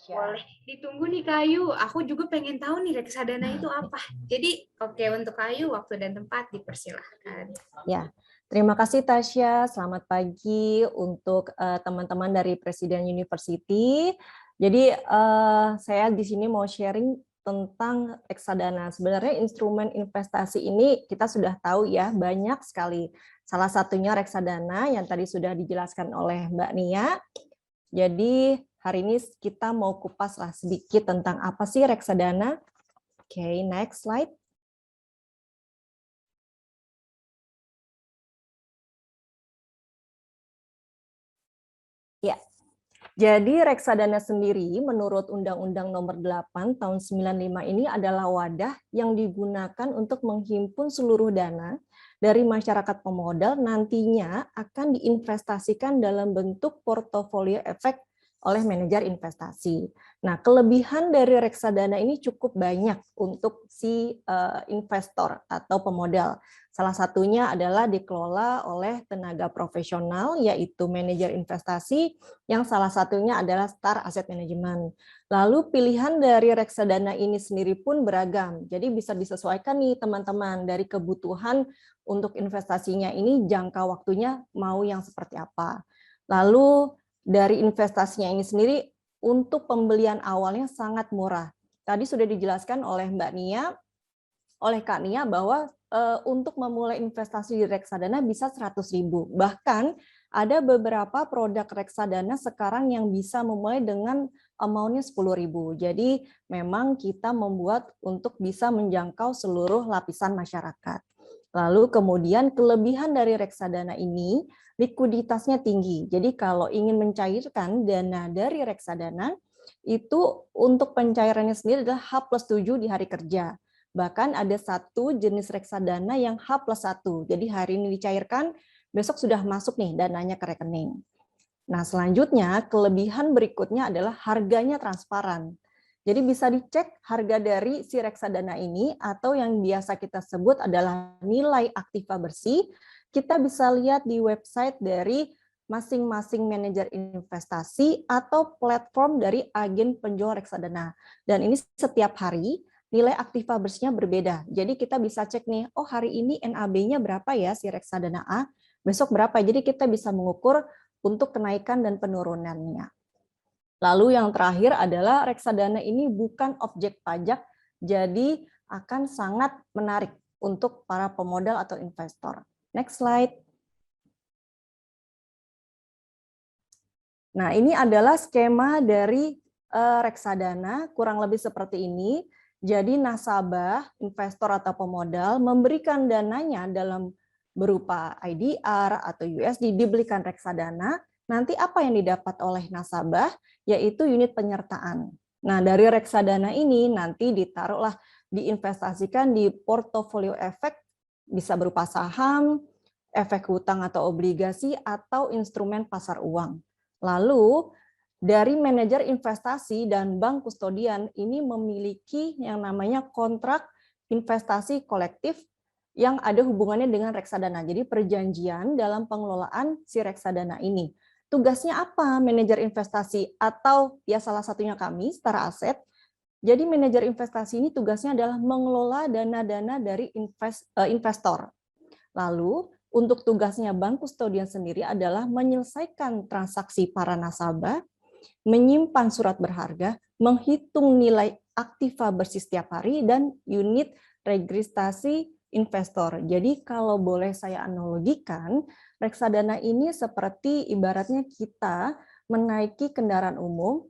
Boleh ditunggu nih Kayu. Aku juga pengen tahu nih reksadana itu apa. Jadi, oke untuk Kayu, waktu dan tempat dipersilahkan. Ya, terima kasih Tasya. Selamat pagi untuk teman-teman dari Presiden University. Jadi saya di sini mau sharing tentang reksadana. Sebenarnya instrumen investasi ini kita sudah tahu ya, banyak sekali. Salah satunya reksadana yang tadi sudah dijelaskan oleh Mbak Nia. Jadi hari ini kita mau kupas lah sedikit tentang apa sih reksadana. Oke, next slide. Ya, jadi reksadana sendiri menurut Undang-Undang Nomor 8 Tahun 95 ini adalah wadah yang digunakan untuk menghimpun seluruh dana dari masyarakat pemodal nantinya akan diinvestasikan dalam bentuk portofolio efek oleh manajer investasi. Nah, kelebihan dari reksadana ini cukup banyak untuk si investor atau pemodal. Salah satunya adalah dikelola oleh tenaga profesional, yaitu manajer investasi, yang salah satunya adalah Star Asset Management. Lalu pilihan dari reksadana ini sendiri pun beragam, jadi bisa disesuaikan nih teman-teman dari kebutuhan untuk investasinya ini jangka waktunya mau yang seperti apa. Lalu dari investasinya ini sendiri untuk pembelian awalnya sangat murah. Tadi sudah dijelaskan oleh Mbak Nia, oleh Kak Nia bahwa untuk memulai investasi di reksadana bisa 100.000. Bahkan ada beberapa produk reksadana sekarang yang bisa memulai dengan amount-nya 10.000. Jadi memang kita membuat untuk bisa menjangkau seluruh lapisan masyarakat. Lalu kemudian kelebihan dari reksadana ini likuiditasnya tinggi. Jadi kalau ingin mencairkan dana dari reksadana itu untuk pencairannya sendiri adalah H+7 di hari kerja. Bahkan ada satu jenis reksadana yang H+1. Jadi hari ini dicairkan, besok sudah masuk nih dananya ke rekening. Nah, selanjutnya kelebihan berikutnya adalah harganya transparan. Jadi bisa dicek harga dari si reksadana ini atau yang biasa kita sebut adalah nilai aktiva bersih. Kita bisa lihat di website dari masing-masing manajer investasi atau platform dari agen penjual reksadana. Dan ini setiap hari nilai aktiva bersihnya berbeda. Jadi kita bisa cek nih, oh hari ini NAB-nya berapa ya si reksadana A, besok berapa. Jadi kita bisa mengukur untuk kenaikan dan penurunannya. Lalu yang terakhir adalah reksadana ini bukan objek pajak, jadi akan sangat menarik untuk para pemodal atau investor. Next slide. Nah, ini adalah skema dari reksadana, kurang lebih seperti ini. Jadi nasabah, investor atau pemodal memberikan dananya dalam berupa IDR atau USD dibelikan reksadana, nanti apa yang didapat oleh nasabah? Yaitu unit penyertaan. Nah, dari reksadana ini nanti ditaruhlah, diinvestasikan di portofolio efek, bisa berupa saham, efek hutang atau obligasi, atau instrumen pasar uang. Lalu, dari manajer investasi dan bank kustodian ini memiliki yang namanya kontrak investasi kolektif yang ada hubungannya dengan reksadana. Jadi perjanjian dalam pengelolaan si reksadana ini. Tugasnya apa manajer investasi atau ya salah satunya kami, Star Asset. Jadi manajer investasi ini tugasnya adalah mengelola dana-dana dari investor. Lalu untuk tugasnya bank kustodian sendiri adalah menyelesaikan transaksi para nasabah, menyimpan surat berharga, menghitung nilai aktiva bersih setiap hari, dan unit registrasi investor. Jadi kalau boleh saya analogikan, reksadana ini seperti ibaratnya kita menaiki kendaraan umum,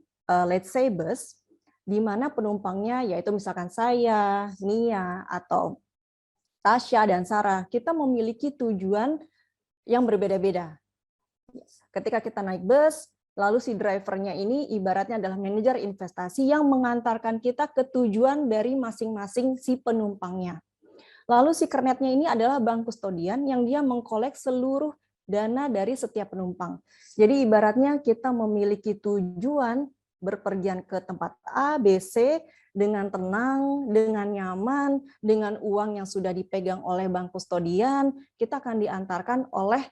let's say bus, di mana penumpangnya yaitu misalkan saya, Nia, atau Tasya dan Sarah, kita memiliki tujuan yang berbeda-beda. Ketika kita naik bus, lalu si drivernya ini ibaratnya adalah manajer investasi yang mengantarkan kita ke tujuan dari masing-masing si penumpangnya. Lalu si kernetnya ini adalah bank kustodian yang dia mengkolek seluruh dana dari setiap penumpang. Jadi ibaratnya kita memiliki tujuan berpergian ke tempat A, B, C dengan tenang, dengan nyaman, dengan uang yang sudah dipegang oleh bank kustodian, kita akan diantarkan oleh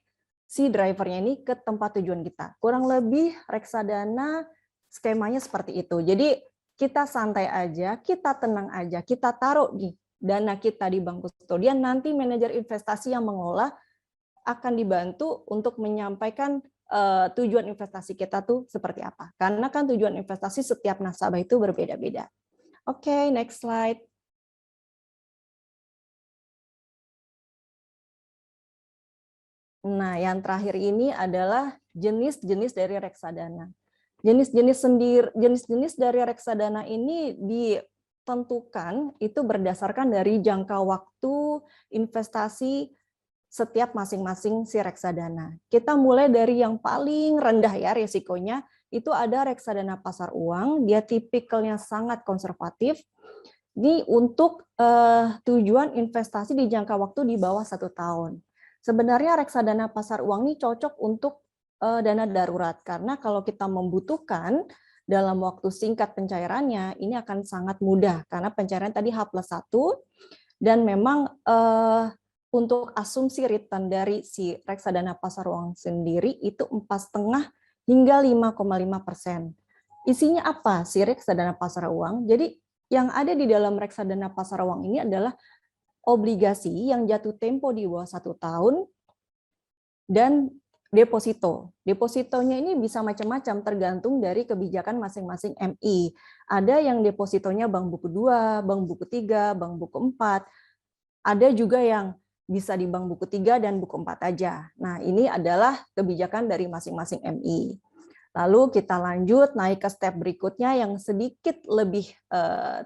si drivernya ini ke tempat tujuan kita. Kurang lebih reksadana skemanya seperti itu. Jadi kita santai aja, kita tenang aja, kita taruh nih dana kita di bank kustodian, nanti manajer investasi yang mengolah akan dibantu untuk menyampaikan tujuan investasi kita tuh seperti apa. Karena kan tujuan investasi setiap nasabah itu berbeda-beda. Oke, next slide. Nah, yang terakhir ini adalah jenis-jenis dari reksadana. Jenis-jenis dari reksadana ini ditentukan itu berdasarkan dari jangka waktu investasi setiap masing-masing si reksadana. Kita mulai dari yang paling rendah ya risikonya, itu ada reksadana pasar uang, dia tipikalnya sangat konservatif. Ini untuk tujuan investasi di jangka waktu di bawah 1 tahun. Sebenarnya reksadana pasar uang ini cocok untuk dana darurat, karena kalau kita membutuhkan dalam waktu singkat pencairannya, ini akan sangat mudah, karena pencairan tadi H+1, dan memang untuk asumsi return dari si reksadana pasar uang sendiri itu 4,5 hingga 5,5%. Isinya apa si reksadana pasar uang? Jadi yang ada di dalam reksadana pasar uang ini adalah obligasi yang jatuh tempo di bawah 1 tahun dan deposito. Depositonya ini bisa macam-macam tergantung dari kebijakan masing-masing MI. Ada yang depositonya bank buku 2, bank buku 3, bank buku 4. Ada juga yang bisa di bank buku 3 dan buku 4 aja. Nah, ini adalah kebijakan dari masing-masing MI. Lalu kita lanjut naik ke step berikutnya yang sedikit lebih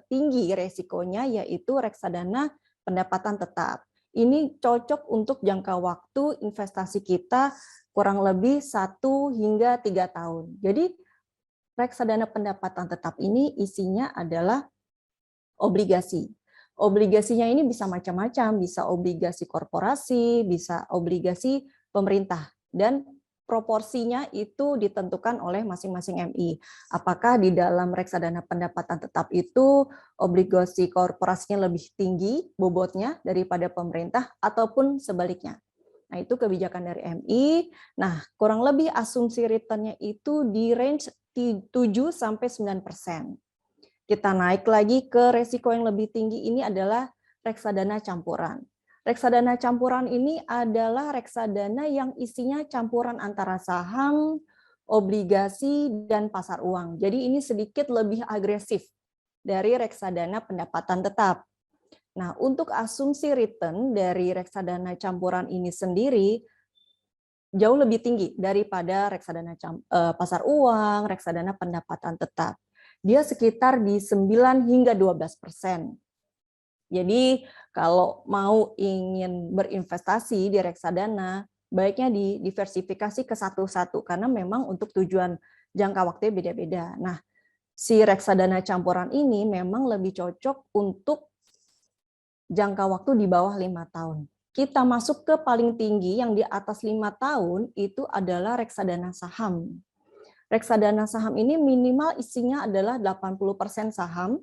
tinggi resikonya, yaitu reksadana pendapatan tetap. Ini cocok untuk jangka waktu investasi kita kurang lebih 1 hingga 3 tahun. Jadi reksadana pendapatan tetap ini isinya adalah obligasi. Obligasinya ini bisa macam-macam, bisa obligasi korporasi, bisa obligasi pemerintah, dan proporsinya itu ditentukan oleh masing-masing MI. Apakah di dalam reksadana pendapatan tetap itu obligasi korporasinya lebih tinggi bobotnya daripada pemerintah ataupun sebaliknya. Nah, itu kebijakan dari MI. Nah, kurang lebih asumsi return-nya itu di range 7-9%. Kita naik lagi ke resiko yang lebih tinggi, ini adalah reksadana campuran. Reksadana campuran ini adalah reksadana yang isinya campuran antara saham, obligasi, dan pasar uang. Jadi ini sedikit lebih agresif dari reksadana pendapatan tetap. Nah, untuk asumsi return dari reksadana campuran ini sendiri jauh lebih tinggi daripada reksadana pasar uang, reksadana pendapatan tetap. Dia sekitar di 9 hingga 12%. Jadi kalau mau ingin berinvestasi di reksadana, baiknya diversifikasi ke satu-satu, karena memang untuk tujuan jangka waktunya beda-beda. Nah, si reksadana campuran ini memang lebih cocok untuk jangka waktu di bawah 5 tahun. Kita masuk ke paling tinggi yang di atas 5 tahun, itu adalah reksadana saham. Reksadana saham ini minimal isinya adalah 80% saham,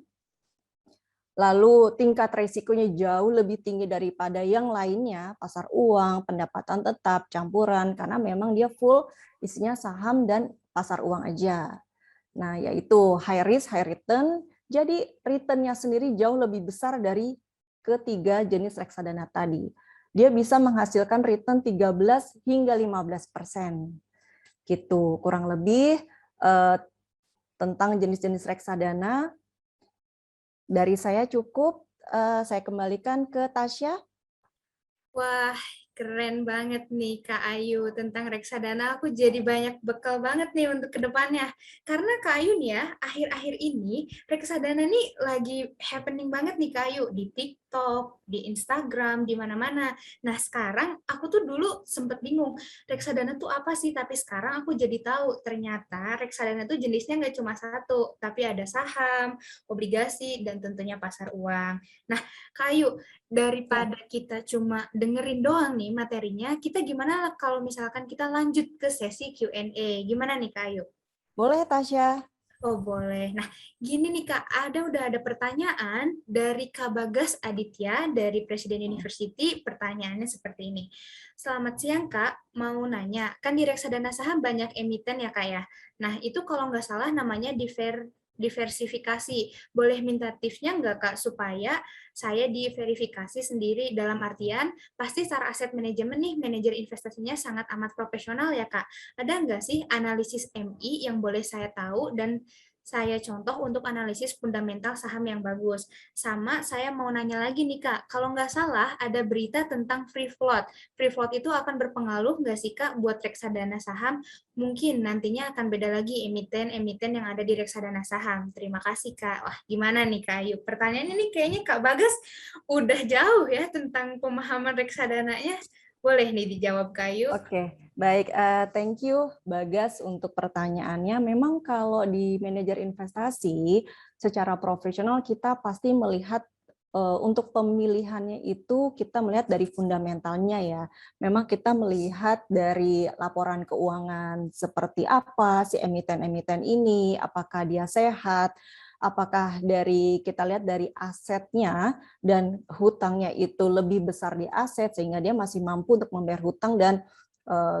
lalu tingkat risikonya jauh lebih tinggi daripada yang lainnya, pasar uang, pendapatan tetap, campuran, karena memang dia full isinya saham dan pasar uang aja. Nah, yaitu high risk, high return, jadi return-nya sendiri jauh lebih besar dari ketiga jenis reksadana tadi. Dia bisa menghasilkan return 13 hingga 15%. Gitu, kurang lebih tentang jenis-jenis reksadana. Dari saya cukup, saya kembalikan ke Tasya. Wah, keren banget nih Kak Ayu tentang reksadana. Aku jadi banyak bekal banget nih untuk kedepannya. Karena Kak Ayu nih ya, akhir-akhir ini reksadana nih lagi happening banget nih Kak Ayu di TikTok, di Instagram, di mana-mana. Nah sekarang aku tuh dulu sempet bingung, reksadana tuh apa sih? Tapi sekarang aku jadi tahu ternyata reksadana tuh jenisnya nggak cuma satu, tapi ada saham, obligasi, dan tentunya pasar uang. Nah Kak Ayu, daripada kita cuma dengerin doang nih materinya, kita gimana kalau misalkan kita lanjut ke sesi Q&A? Gimana nih Kak Ayu? Boleh, Tasya? Oh boleh. Nah, gini nih Kak, udah ada pertanyaan dari Kak Bagas Aditya dari Presiden University. Pertanyaannya seperti ini. Selamat siang Kak, mau nanya, kan di reksadana saham banyak emiten ya Kak ya. Nah, itu kalau nggak salah namanya diversifikasi. Boleh minta tipsnya nggak Kak, supaya saya diverifikasi sendiri dalam artian, pasti secara aset manajemen nih, manajer investasinya sangat amat profesional ya Kak. Ada nggak sih analisis MI yang boleh saya tahu dan saya contoh untuk analisis fundamental saham yang bagus. Sama saya mau nanya lagi nih Kak, kalau nggak salah ada berita tentang free float. Free float itu akan berpengaruh nggak sih Kak buat reksadana saham? Mungkin nantinya akan beda lagi emiten-emiten yang ada di reksadana saham. Terima kasih Kak. Wah gimana nih Kak Ayu? Pertanyaannya nih kayaknya Kak Bagas udah jauh ya tentang pemahaman reksadananya. Boleh nih dijawab Kak Ayu? Oke, baik. Thank you, Bagas, untuk pertanyaannya. Memang kalau di manajer investasi, secara profesional kita pasti melihat untuk pemilihannya itu kita melihat dari fundamentalnya ya. Memang kita melihat dari laporan keuangan seperti apa si emiten-emiten ini, apakah dia sehat, apakah dari kita lihat dari asetnya dan hutangnya itu lebih besar di aset sehingga dia masih mampu untuk membayar hutang dan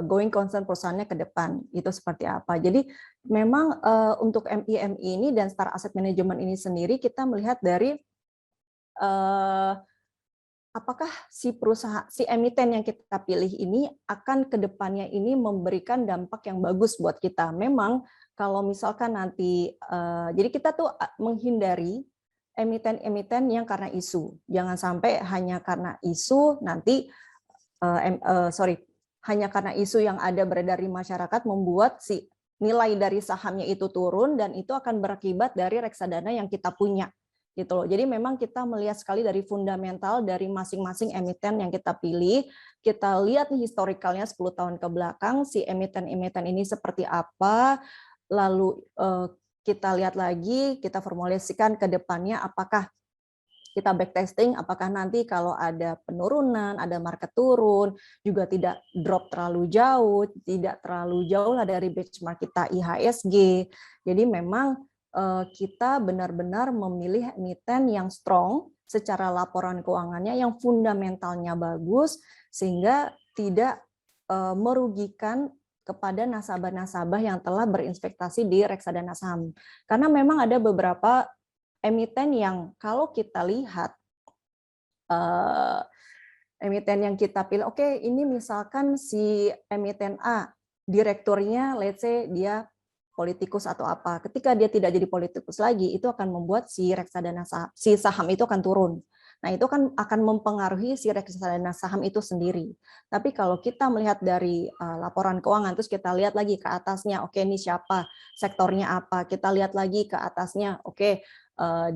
going concern perusahaannya ke depan itu seperti apa. Jadi memang untuk MI-MI ini dan Star Asset Management ini sendiri kita melihat dari apakah si perusahaan, si emiten yang kita pilih ini akan ke depannya ini memberikan dampak yang bagus buat kita. Memang kalau misalkan nanti, jadi kita tuh menghindari emiten-emiten yang karena isu. Jangan sampai hanya karena isu nanti, hanya karena isu yang ada beredar di masyarakat membuat si nilai dari sahamnya itu turun dan itu akan berakibat dari reksadana yang kita punya. Gitu loh. Jadi memang kita melihat sekali dari fundamental dari masing-masing emiten yang kita pilih, kita lihat nih historikalnya 10 tahun ke belakang si emiten-emiten ini seperti apa, lalu kita lihat lagi, kita formulasikan ke depannya apakah kita backtesting apakah nanti kalau ada penurunan, ada market turun, juga tidak drop terlalu jauh, tidak terlalu jauh lah dari benchmark kita IHSG. Jadi memang kita benar-benar memilih emiten yang strong secara laporan keuangannya, yang fundamentalnya bagus, sehingga tidak merugikan kepada nasabah-nasabah yang telah berinvestasi di reksadana saham. Karena memang ada beberapa emiten yang kalau kita lihat, emiten yang kita pilih, oke ini misalkan si emiten A, direkturnya let's say dia politikus atau apa. Ketika dia tidak jadi politikus lagi, itu akan membuat si reksadana saham, si saham itu akan turun. Nah, itu kan akan mempengaruhi si reksadana saham itu sendiri. Tapi kalau kita melihat dari laporan keuangan, terus kita lihat lagi ke atasnya, oke ini siapa, sektornya apa, kita lihat lagi ke atasnya, oke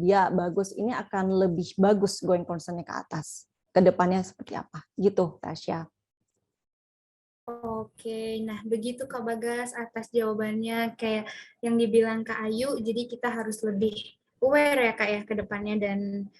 dia bagus, ini akan lebih bagus going concern-nya ke atas. Ke depannya seperti apa, gitu Tasya. Oke, nah begitu Kak Bagas atas jawabannya kayak yang dibilang Kak Ayu, jadi kita harus lebih aware ya Kak ya ke depannya dan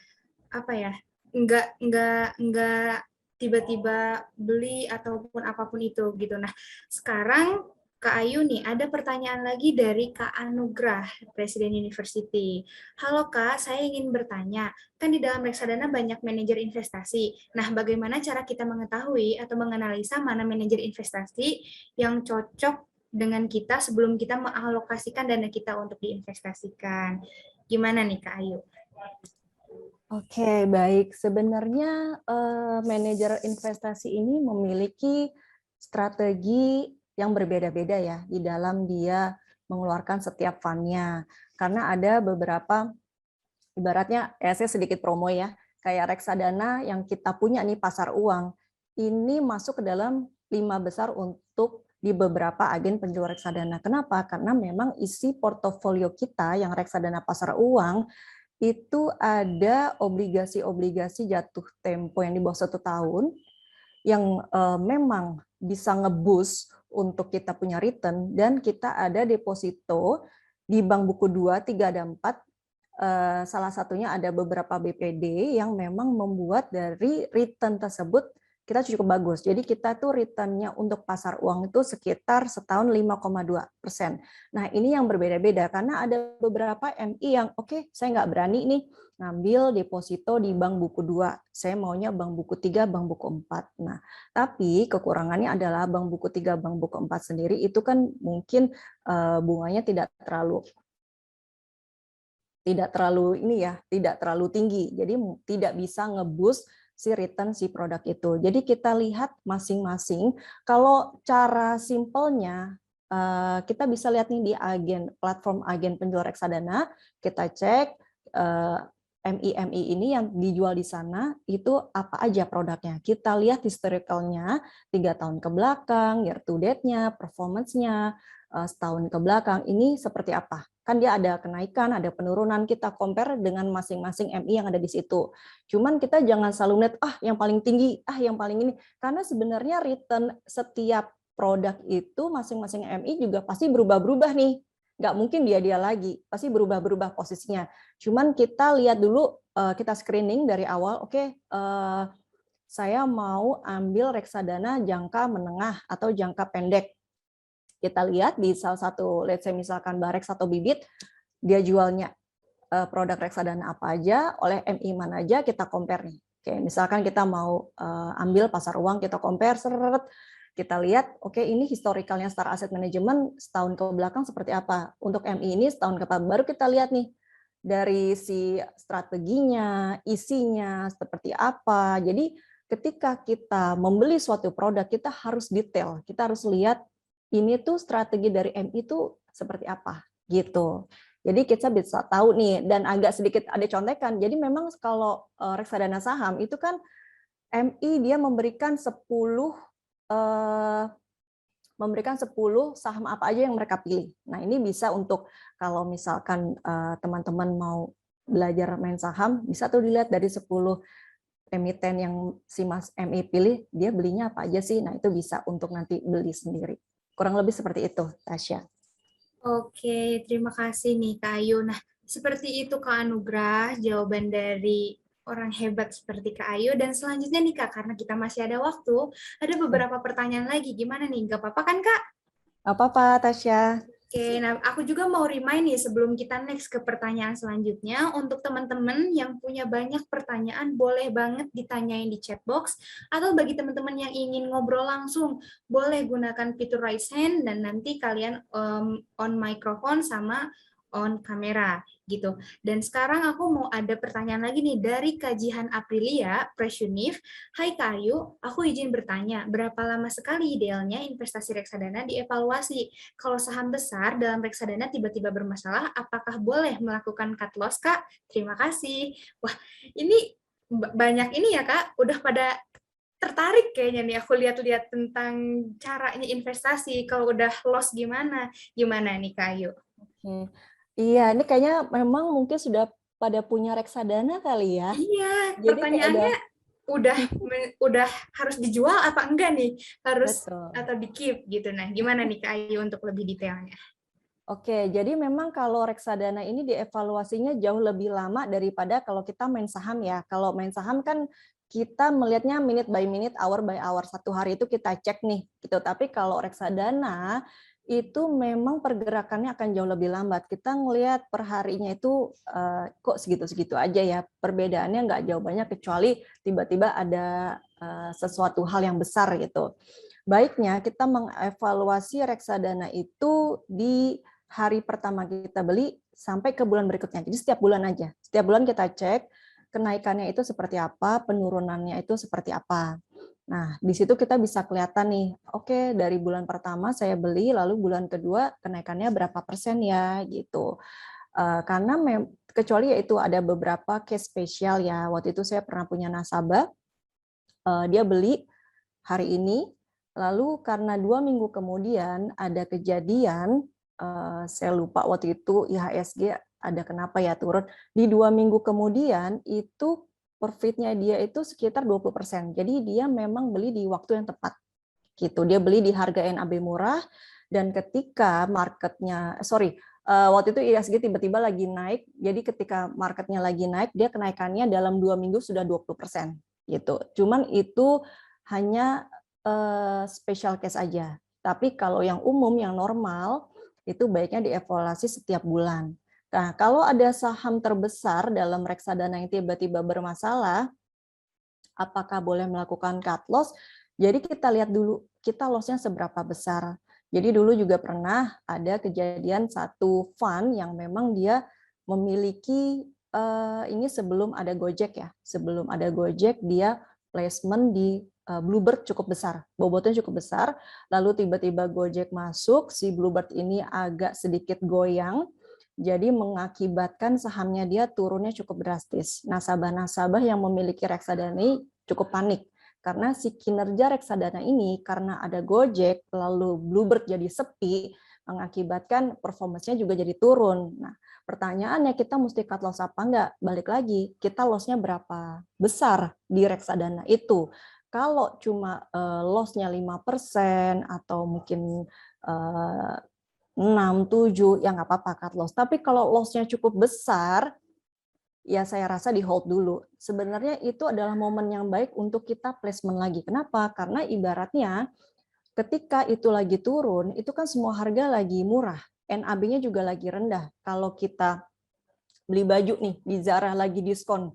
apa ya, nggak tiba-tiba beli ataupun apapun itu gitu. Nah, sekarang Kak Ayu nih, ada pertanyaan lagi dari Kak Anugrah, Presiden University. Halo Kak, saya ingin bertanya, kan di dalam reksadana banyak manajer investasi. Nah, bagaimana cara kita mengetahui atau menganalisa mana manajer investasi yang cocok dengan kita sebelum kita mengalokasikan dana kita untuk diinvestasikan? Gimana nih Kak Ayu? Oke, baik. Sebenarnya manajer investasi ini memiliki strategi yang berbeda-beda ya di dalam dia mengeluarkan setiap fund-nya. Karena ada beberapa, ibaratnya, saya sedikit promo ya, kayak reksadana yang kita punya nih pasar uang, ini masuk ke dalam 5 besar untuk di beberapa agen penjual reksadana. Kenapa? Karena memang isi portofolio kita yang reksadana pasar uang itu ada obligasi-obligasi jatuh tempo yang di bawah 1 tahun yang memang bisa nge-boost untuk kita punya return, dan kita ada deposito di bank buku 2, 3, ada 4. Salah satunya ada beberapa BPD yang memang membuat dari return tersebut kita cukup bagus. Jadi kita tuh return-nya untuk pasar uang itu sekitar setahun 5,2%. Nah, ini yang berbeda-beda karena ada beberapa MI yang oke, saya nggak berani nih ngambil deposito di bank buku 2. Saya maunya bank buku 3, bank buku 4. Nah, tapi kekurangannya adalah bank buku 3, bank buku 4 sendiri itu kan mungkin bunganya tidak terlalu tinggi. Jadi tidak bisa nge-boost si return si produk itu. Jadi kita lihat masing-masing. Kalau cara simpelnya kita bisa lihat nih di platform agen penjual reksadana, kita cek MI ini yang dijual di sana itu apa aja produknya. Kita lihat historicalnya 3 tahun ke belakang, year to date-nya, performance-nya, setahun ke belakang, ini seperti apa. Kan dia ada kenaikan, ada penurunan, kita compare dengan masing-masing MI yang ada di situ. Cuman kita jangan selalu lihat, yang paling tinggi, yang paling ini. Karena sebenarnya return setiap produk itu masing-masing MI juga pasti berubah-berubah nih. Nggak mungkin dia lagi, pasti berubah-berubah posisinya. Cuman kita lihat dulu, kita screening dari awal, saya mau ambil reksadana jangka menengah atau jangka pendek. Kita lihat di salah satu, let's say misalkan Barex atau Bibit, dia jualnya produk reksadana apa aja, oleh MI mana aja, kita compare nih. Oke, misalkan kita mau ambil pasar uang, kita compare, kita lihat, ini historicalnya Star Asset Management setahun ke belakang seperti apa. Untuk MI ini setahun ke belakang, baru kita lihat nih, dari si strateginya, isinya, seperti apa. Jadi ketika kita membeli suatu produk, kita harus detail, kita harus lihat ini tuh strategi dari MI itu seperti apa gitu. Jadi kita bisa tahu nih, dan agak sedikit ada contekan. Jadi memang kalau reksadana saham itu kan MI dia memberikan 10 saham apa aja yang mereka pilih. Nah, ini bisa untuk kalau misalkan teman-teman mau belajar main saham, bisa tuh dilihat dari 10 emiten yang si Mas MI pilih, dia belinya apa aja sih. Nah, itu bisa untuk nanti beli sendiri. Kurang lebih seperti itu, Tasya. Oke, terima kasih nih Kak Ayu. Nah, seperti itu Kak Anugrah, jawaban dari orang hebat seperti Kak Ayu. Dan selanjutnya nih Kak, karena kita masih ada waktu, ada beberapa pertanyaan lagi. Gimana nih? Gak apa-apa kan Kak? Apa-apa, Tasya? Oke, nah aku juga mau remind nih sebelum kita next ke pertanyaan selanjutnya, untuk teman-teman yang punya banyak pertanyaan, boleh banget ditanyain di chat box, atau bagi teman-teman yang ingin ngobrol langsung, boleh gunakan fitur raise hand, dan nanti kalian on microphone sama on kamera gitu. Dan sekarang aku mau ada pertanyaan lagi nih dari Kajian Aprilia, Presunif. Hai Kak Ayu, aku izin bertanya, berapa lama sekali idealnya investasi reksadana dievaluasi? Kalau saham besar dalam reksadana tiba-tiba bermasalah, apakah boleh melakukan cut loss, Kak? Terima kasih. Wah, ini banyak ini ya, Kak. Udah pada tertarik kayaknya nih, aku lihat-lihat tentang caranya investasi. Kalau udah loss gimana? Gimana nih, Kak Ayu? Iya, ini kayaknya memang mungkin sudah pada punya reksadana kali ya. Iya, Jadi kayak pertanyaannya udah harus dijual apa enggak nih? Harus betul. atau di-keep gitu. Nah, gimana nih Kak Ayu untuk lebih detailnya? Oke, jadi memang kalau reksadana ini dievaluasinya jauh lebih lama daripada kalau kita main saham ya. Kalau main saham kan kita melihatnya minute by minute, hour by hour. Satu hari itu kita cek nih, gitu. Tapi kalau reksadana itu memang pergerakannya akan jauh lebih lambat. Kita ngelihat per harinya itu kok segitu-segitu aja ya. Perbedaannya nggak jauh banyak kecuali tiba-tiba ada sesuatu hal yang besar gitu. Baiknya kita mengevaluasi reksadana itu di hari pertama kita beli sampai ke bulan berikutnya. Jadi setiap bulan aja. Setiap bulan kita cek kenaikannya itu seperti apa, penurunannya itu seperti apa. Nah, di situ kita bisa kelihatan nih, oke, dari bulan pertama saya beli, lalu bulan kedua kenaikannya berapa persen ya, gitu. Karena kecuali yaitu ada beberapa case spesial ya. Waktu itu saya pernah punya nasabah, dia beli hari ini, lalu karena 2 minggu kemudian ada kejadian, saya lupa waktu itu IHSG ada kenapa ya turun, di 2 minggu kemudian itu profitnya dia itu sekitar 20%. Jadi dia memang beli di waktu yang tepat. Gitu. Dia beli di harga NAB murah, dan ketika marketnya, waktu itu IHSG tiba-tiba lagi naik, jadi ketika marketnya lagi naik, dia kenaikannya dalam 2 minggu sudah 20%. Gitu. Cuman itu hanya special case aja. Tapi kalau yang umum, yang normal, itu baiknya dievaluasi setiap bulan. Nah, kalau ada saham terbesar dalam reksadana yang tiba-tiba bermasalah, apakah boleh melakukan cut loss? Jadi kita lihat dulu, kita loss-nya seberapa besar. Jadi dulu juga pernah ada kejadian satu fund yang memang dia memiliki ini sebelum ada Gojek ya, sebelum ada Gojek dia placement di Bluebird cukup besar, bobotnya cukup besar, lalu tiba-tiba Gojek masuk, si Bluebird ini agak sedikit goyang, jadi mengakibatkan sahamnya dia turunnya cukup drastis. Nasabah-nasabah yang memiliki reksadana ini cukup panik, karena si kinerja reksadana ini karena ada Gojek, lalu Bluebird jadi sepi, mengakibatkan performance-nya juga jadi turun. Nah, pertanyaannya kita mesti cut loss apa enggak? Balik lagi, kita loss-nya berapa besar di reksadana itu? Kalau cuma loss-nya 5% atau mungkin 6, 7, ya nggak apa-apa cut loss. Tapi kalau loss-nya cukup besar, ya saya rasa di hold dulu. Sebenarnya itu adalah momen yang baik untuk kita placement lagi. Kenapa? Karena ibaratnya ketika itu lagi turun, itu kan semua harga lagi murah. NAB-nya juga lagi rendah. Kalau kita beli baju nih di Zara lagi diskon,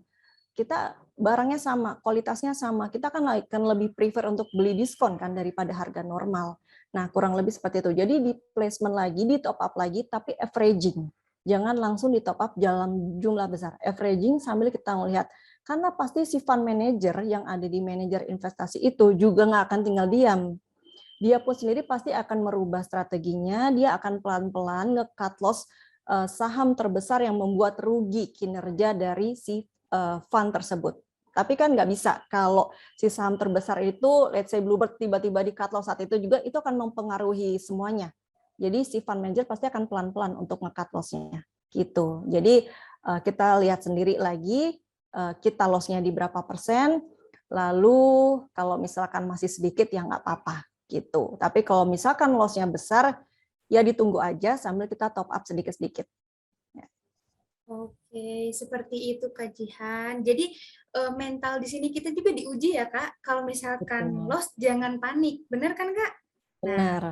kita barangnya sama, kualitasnya sama, kita kan lebih prefer untuk beli diskon kan daripada harga normal. Nah, kurang lebih seperti itu. Jadi di placement lagi, di top up lagi, tapi averaging. Jangan langsung di top up dalam jumlah besar. Averaging sambil kita melihat. Karena pasti si fund manager yang ada di manajer investasi itu juga nggak akan tinggal diam. Dia pun sendiri pasti akan merubah strateginya, dia akan pelan-pelan nge-cut loss saham terbesar yang membuat rugi kinerja dari si fund tersebut. Tapi kan nggak bisa kalau si saham terbesar itu, let's say Bluebird tiba-tiba di cut loss saat itu juga, itu akan mempengaruhi semuanya. Jadi si fund manager pasti akan pelan-pelan untuk nge-cut loss-nya. Gitu. Jadi kita lihat sendiri lagi, kita loss-nya di berapa persen, lalu kalau misalkan masih sedikit ya nggak apa-apa gitu. Tapi kalau misalkan loss-nya besar, ya ditunggu aja sambil kita top up sedikit-sedikit. Oke, seperti itu Kak Jihan. Jadi mental di sini kita juga diuji ya Kak. Kalau misalkan Betul. loss jangan panik, bener kan Kak? Nah, Benar.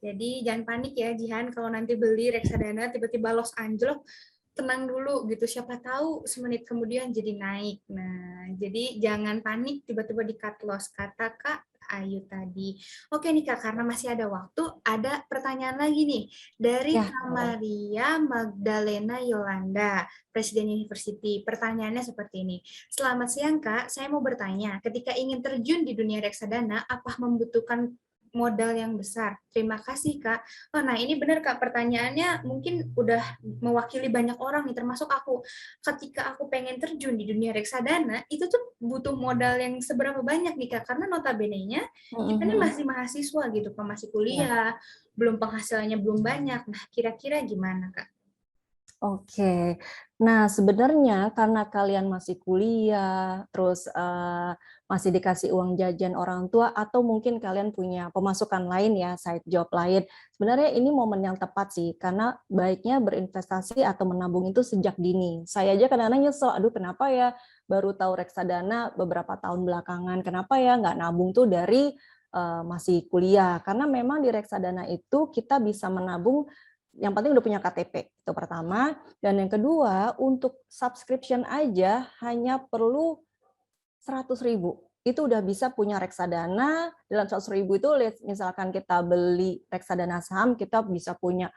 jadi jangan panik ya Jihan kalau nanti beli reksadana tiba-tiba loss anjlok, tenang dulu gitu. Siapa tahu semenit kemudian jadi naik. Nah, jadi jangan panik tiba-tiba di cut loss kata Kak Ayu tadi. Oke nih Kak, karena masih ada waktu, ada pertanyaan lagi nih dari Ya, Kak boleh. Maria Magdalena Yolanda, Presiden University. Pertanyaannya seperti ini. Selamat siang Kak, saya mau bertanya, ketika ingin terjun di dunia reksadana, apa membutuhkan modal yang besar? Terima kasih Kak. Oh, nah ini benar Kak, pertanyaannya mungkin udah mewakili banyak orang nih, termasuk aku. Ketika aku pengen terjun di dunia reksadana, itu tuh butuh modal yang seberapa banyak nih Kak? Karena notabene-nya kita ini Mhm. masih mahasiswa gitu, Kak, masih Ya. kuliah, belum penghasilannya belum banyak. Nah, kira-kira gimana Kak? Oke. Nah, sebenarnya karena kalian masih kuliah, terus masih dikasih uang jajan orang tua, atau mungkin kalian punya pemasukan lain ya, side job lain. Sebenarnya ini momen yang tepat sih, karena baiknya berinvestasi atau menabung itu sejak dini. Saya aja kadang-kadang nyesel, aduh kenapa ya baru tahu reksadana beberapa tahun belakangan, kenapa ya nggak nabung tuh dari masih kuliah. Karena memang di reksadana itu kita bisa menabung, yang penting udah punya KTP, itu pertama. Dan yang kedua, untuk subscription aja hanya perlu 100.000. Itu udah bisa punya reksadana. Dalam 100.000 itu misalkan kita beli reksadana saham, kita bisa punya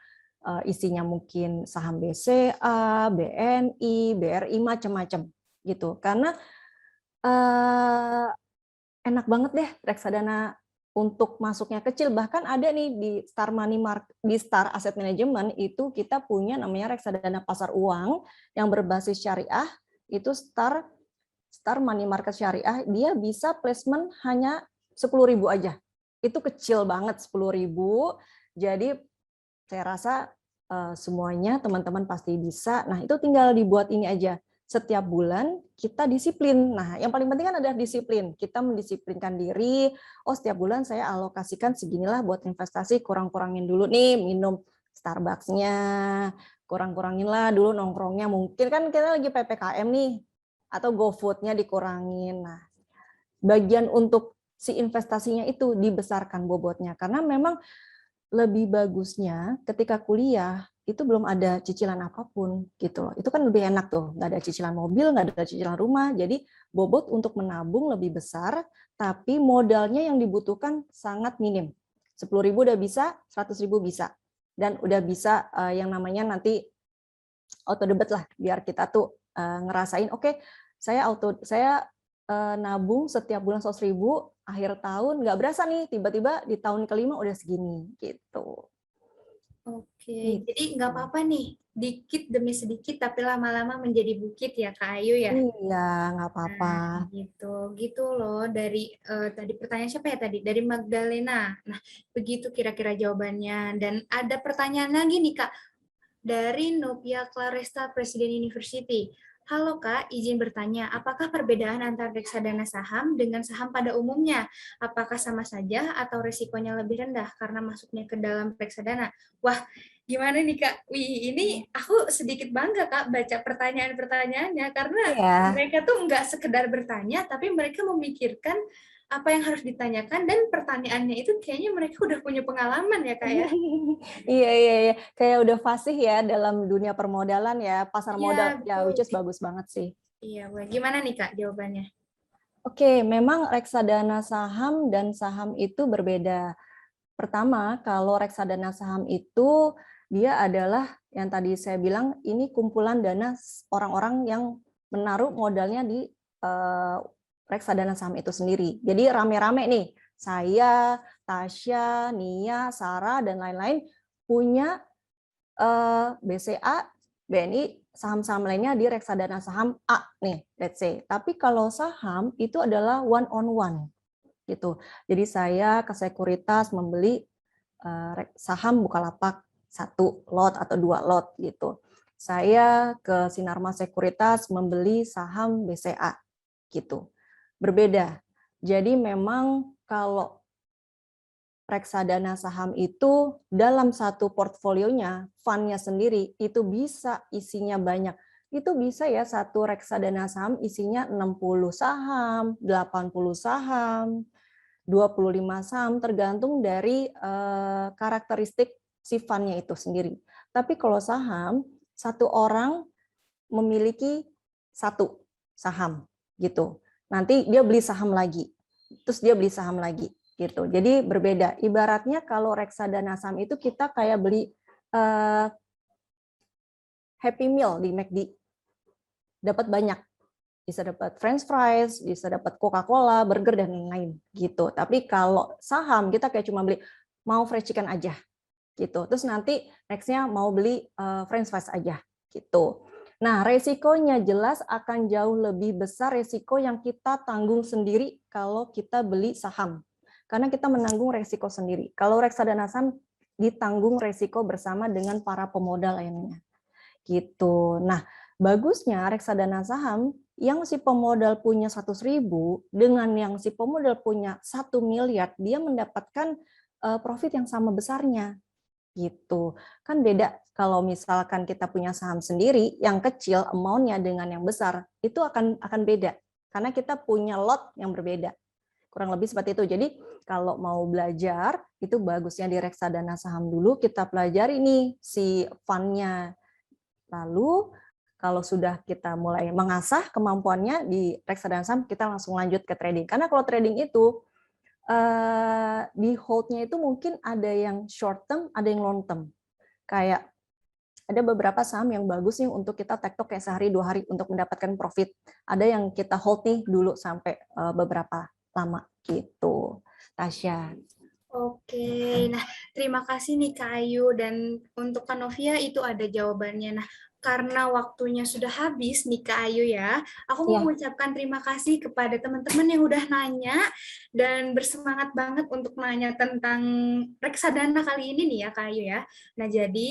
isinya mungkin saham BCA, BNI, BRI, macam-macam gitu. Karena eh, enak banget deh reksadana untuk masuknya kecil. Bahkan ada nih di Star Money di Star Asset Management itu kita punya namanya reksadana pasar uang yang berbasis syariah, itu Star Money Market Syariah, dia bisa placement hanya 10.000 aja. Itu kecil banget 10.000. Jadi saya rasa semuanya teman-teman pasti bisa. Nah, itu tinggal dibuat ini aja. Setiap bulan kita disiplin. Nah, yang paling penting kan adalah disiplin. Kita mendisiplinkan diri. Oh, setiap bulan saya alokasikan seginilah buat investasi. Kurang-kurangin dulu nih minum Starbucks-nya. Kurang-kurangin lah dulu nongkrongnya. Mungkin kan kita lagi PPKM nih. Atau GoFood-nya dikurangin. Nah, bagian untuk si investasinya itu dibesarkan bobotnya. Karena memang lebih bagusnya ketika kuliah itu belum ada cicilan apapun gitu loh. Itu kan lebih enak tuh, nggak ada cicilan mobil, nggak ada cicilan rumah. Jadi bobot untuk menabung lebih besar, tapi modalnya yang dibutuhkan sangat minim. 10.000 udah bisa, 100.000 bisa. Dan udah bisa yang namanya nanti auto debit lah, biar kita tuh ngerasain, oke, saya nabung setiap bulan 100.000, akhir tahun nggak berasa nih, tiba-tiba di tahun kelima udah segini gitu. Oke, Gitu. jadi nggak apa-apa nih, dikit demi sedikit tapi lama-lama menjadi bukit ya Kak Ayu ya. Iya, nggak apa-apa. Nah, gitu, gitu loh dari tadi pertanyaan siapa ya tadi? Dari Magdalena. Nah, begitu kira-kira jawabannya. Dan ada pertanyaan lagi nih Kak, dari Novia Claresta Presiden University. Halo Kak, izin bertanya, apakah perbedaan antara reksadana saham dengan saham pada umumnya? Apakah sama saja atau risikonya lebih rendah karena masuknya ke dalam reksadana? Wah, gimana nih Kak? Wih, ini aku sedikit bangga Kak baca pertanyaan-pertanyaannya karena Iya. mereka tuh nggak sekedar bertanya, tapi mereka memikirkan apa yang harus ditanyakan dan pertanyaannya itu kayaknya mereka udah punya pengalaman ya Kak ya? Iya, iya, iya. Kayak udah fasih ya dalam dunia permodalan ya, pasar Iya, modal. Ya, betul. which is bagus banget sih. Iya, boleh. Gimana nih Kak jawabannya? Oke, memang reksadana saham dan saham itu berbeda. Pertama, kalau reksadana saham itu dia adalah yang tadi saya bilang ini kumpulan dana orang-orang yang menaruh modalnya di reksadana saham itu sendiri. Jadi rame-rame nih, saya, Tasya, Nia, Sarah dan lain-lain punya BCA, BNI, saham-saham lainnya di reksadana saham A nih, let's say. Tapi kalau saham itu adalah one on one gitu. Jadi saya ke sekuritas membeli saham Bukalapak 1 lot atau 2 lot gitu. Saya ke Sinarmas Sekuritas membeli saham BCA gitu. Berbeda. Jadi memang kalau reksadana saham itu dalam satu portfolionya, fund-nya sendiri itu bisa isinya banyak. Itu bisa ya satu reksadana saham isinya 60 saham, 80 saham, 25 saham tergantung dari karakteristik si fund-nya itu sendiri. Tapi kalau saham, satu orang memiliki satu saham gitu. Nanti dia beli saham lagi, terus dia beli saham lagi gitu. Jadi berbeda. Ibaratnya kalau reksadana saham itu kita kayak beli Happy Meal di McD, dapat banyak. Bisa dapat French fries, bisa dapat Coca-Cola, burger dan lain-lain gitu. Tapi kalau saham kita kayak cuma beli mau fried chicken aja gitu. Terus nanti nextnya mau beli French fries aja gitu. Nah, resikonya jelas akan jauh lebih besar resiko yang kita tanggung sendiri kalau kita beli saham. Karena kita menanggung resiko sendiri. Kalau reksadana saham ditanggung resiko bersama dengan para pemodal lainnya. Gitu. Nah, bagusnya reksadana saham yang si pemodal punya 100.000 dengan yang si pemodal punya 1 miliar, dia mendapatkan profit yang sama besarnya gitu. Kan beda kalau misalkan kita punya saham sendiri yang kecil amount-nya dengan yang besar, itu akan beda karena kita punya lot yang berbeda. Kurang lebih seperti itu. Jadi kalau mau belajar itu bagusnya di reksadana saham dulu kita pelajari nih si fund-nya. Lalu kalau sudah kita mulai mengasah kemampuannya di reksadana saham, kita langsung lanjut ke trading. Karena kalau trading itu di hold-nya itu mungkin ada yang short term, ada yang long term. Kayak ada beberapa saham yang bagus nih untuk kita tektok kayak sehari 2 hari untuk mendapatkan profit. Ada yang kita hold nih dulu sampai beberapa lama gitu. Tasya. Oke, nah terima kasih nih Kak Ayu dan untuk Kak Novia itu ada jawabannya. Nah, karena waktunya sudah habis nih Kak Ayu ya, aku mau Ya, mengucapkan terima kasih kepada teman-teman yang udah nanya dan bersemangat banget untuk nanya tentang reksadana kali ini nih ya Kak Ayu ya. Nah, jadi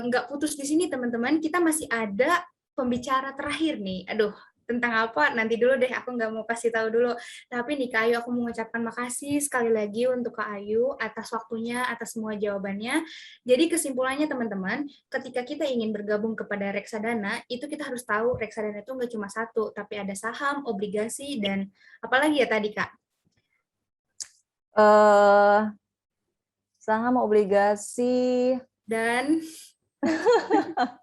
nggak putus di sini teman-teman, kita masih ada pembicara terakhir nih. Aduh, tentang apa nanti dulu deh, aku nggak mau kasih tahu dulu. Tapi nih Kak Ayu, aku mengucapkan makasih sekali lagi untuk Kak Ayu atas waktunya, atas semua jawabannya. Jadi kesimpulannya teman-teman, ketika kita ingin bergabung kepada reksadana, itu kita harus tahu reksadana itu nggak cuma satu, tapi ada saham, obligasi, dan apalagi ya tadi Kak? Eh, Saham, obligasi, dan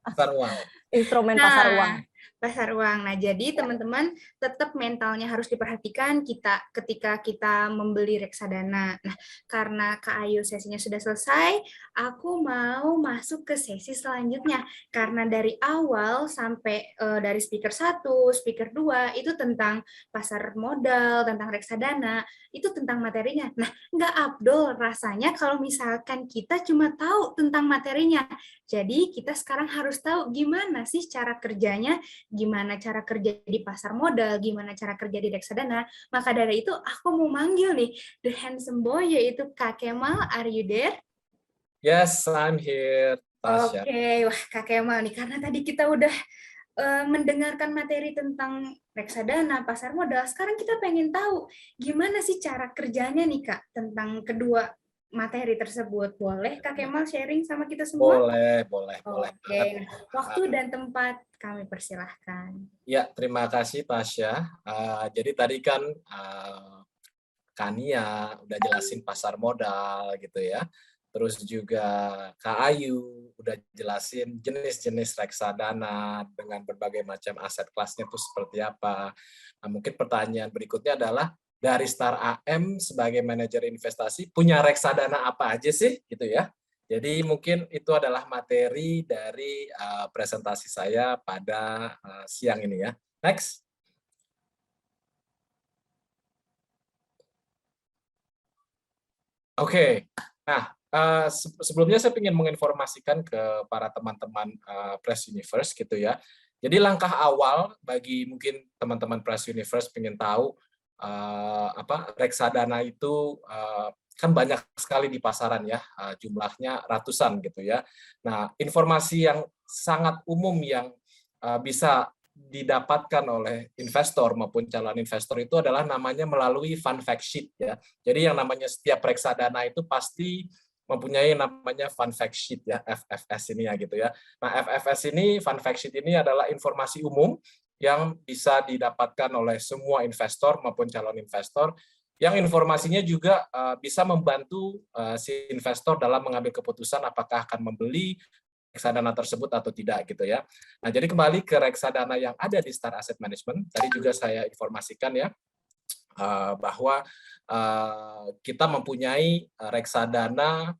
Pasar uang. instrumen pasar uang. nah, pasar uang. Nah, jadi teman-teman tetap mentalnya harus diperhatikan ketika kita membeli reksadana. Nah, karena Kak Ayu sesinya sudah selesai, aku mau masuk ke sesi selanjutnya. Karena dari awal sampai dari speaker 1, speaker 2 itu tentang pasar modal, tentang reksadana, itu tentang materinya. Nah, nggak afdol rasanya kalau misalkan kita cuma tahu tentang materinya. Jadi kita sekarang harus tahu gimana sih cara kerjanya, gimana cara kerja di pasar modal, gimana cara kerja di reksadana. Maka dari itu aku mau manggil nih the handsome boy yaitu Kak Kemal. Are you there? Yes, I'm here, Tasya. Oke, wah Kak Kemal nih karena tadi kita udah mendengarkan materi tentang reksadana, pasar modal. Sekarang kita pengen tahu gimana sih cara kerjanya nih Kak tentang kedua materi tersebut. Boleh Kak Kemal sharing sama kita semua? Boleh banget. Oke, waktu dan tempat kami persilahkan. Ya, terima kasih Tasya. Jadi tadi kan Kania udah jelasin pasar modal gitu ya. Terus juga Kak Ayu udah jelasin jenis-jenis reksadana dengan berbagai macam aset kelasnya itu seperti apa. Nah, mungkin pertanyaan berikutnya adalah dari Star AM sebagai manajer investasi punya reksadana apa aja sih gitu ya. Jadi mungkin itu adalah materi dari presentasi saya pada siang ini ya. Next. Oke. Nah, sebelumnya saya ingin menginformasikan ke para teman-teman Press Universe gitu ya. Jadi langkah awal bagi mungkin teman-teman Press Universe ingin tahu reksadana itu kan banyak sekali di pasaran ya, jumlahnya ratusan gitu ya. Nah, informasi yang sangat umum yang bisa didapatkan oleh investor maupun calon investor itu adalah namanya melalui fund fact sheet ya. Jadi yang namanya setiap reksadana itu pasti mempunyai namanya fund fact sheet ya, FFS ini ya gitu ya. Nah, FFS ini, fund fact sheet ini adalah informasi umum yang bisa didapatkan oleh semua investor maupun calon investor yang informasinya juga bisa membantu si investor dalam mengambil keputusan apakah akan membeli reksadana tersebut atau tidak gitu ya. Nah, jadi kembali ke reksadana yang ada di Star Asset Management, tadi juga saya informasikan ya bahwa kita mempunyai reksadana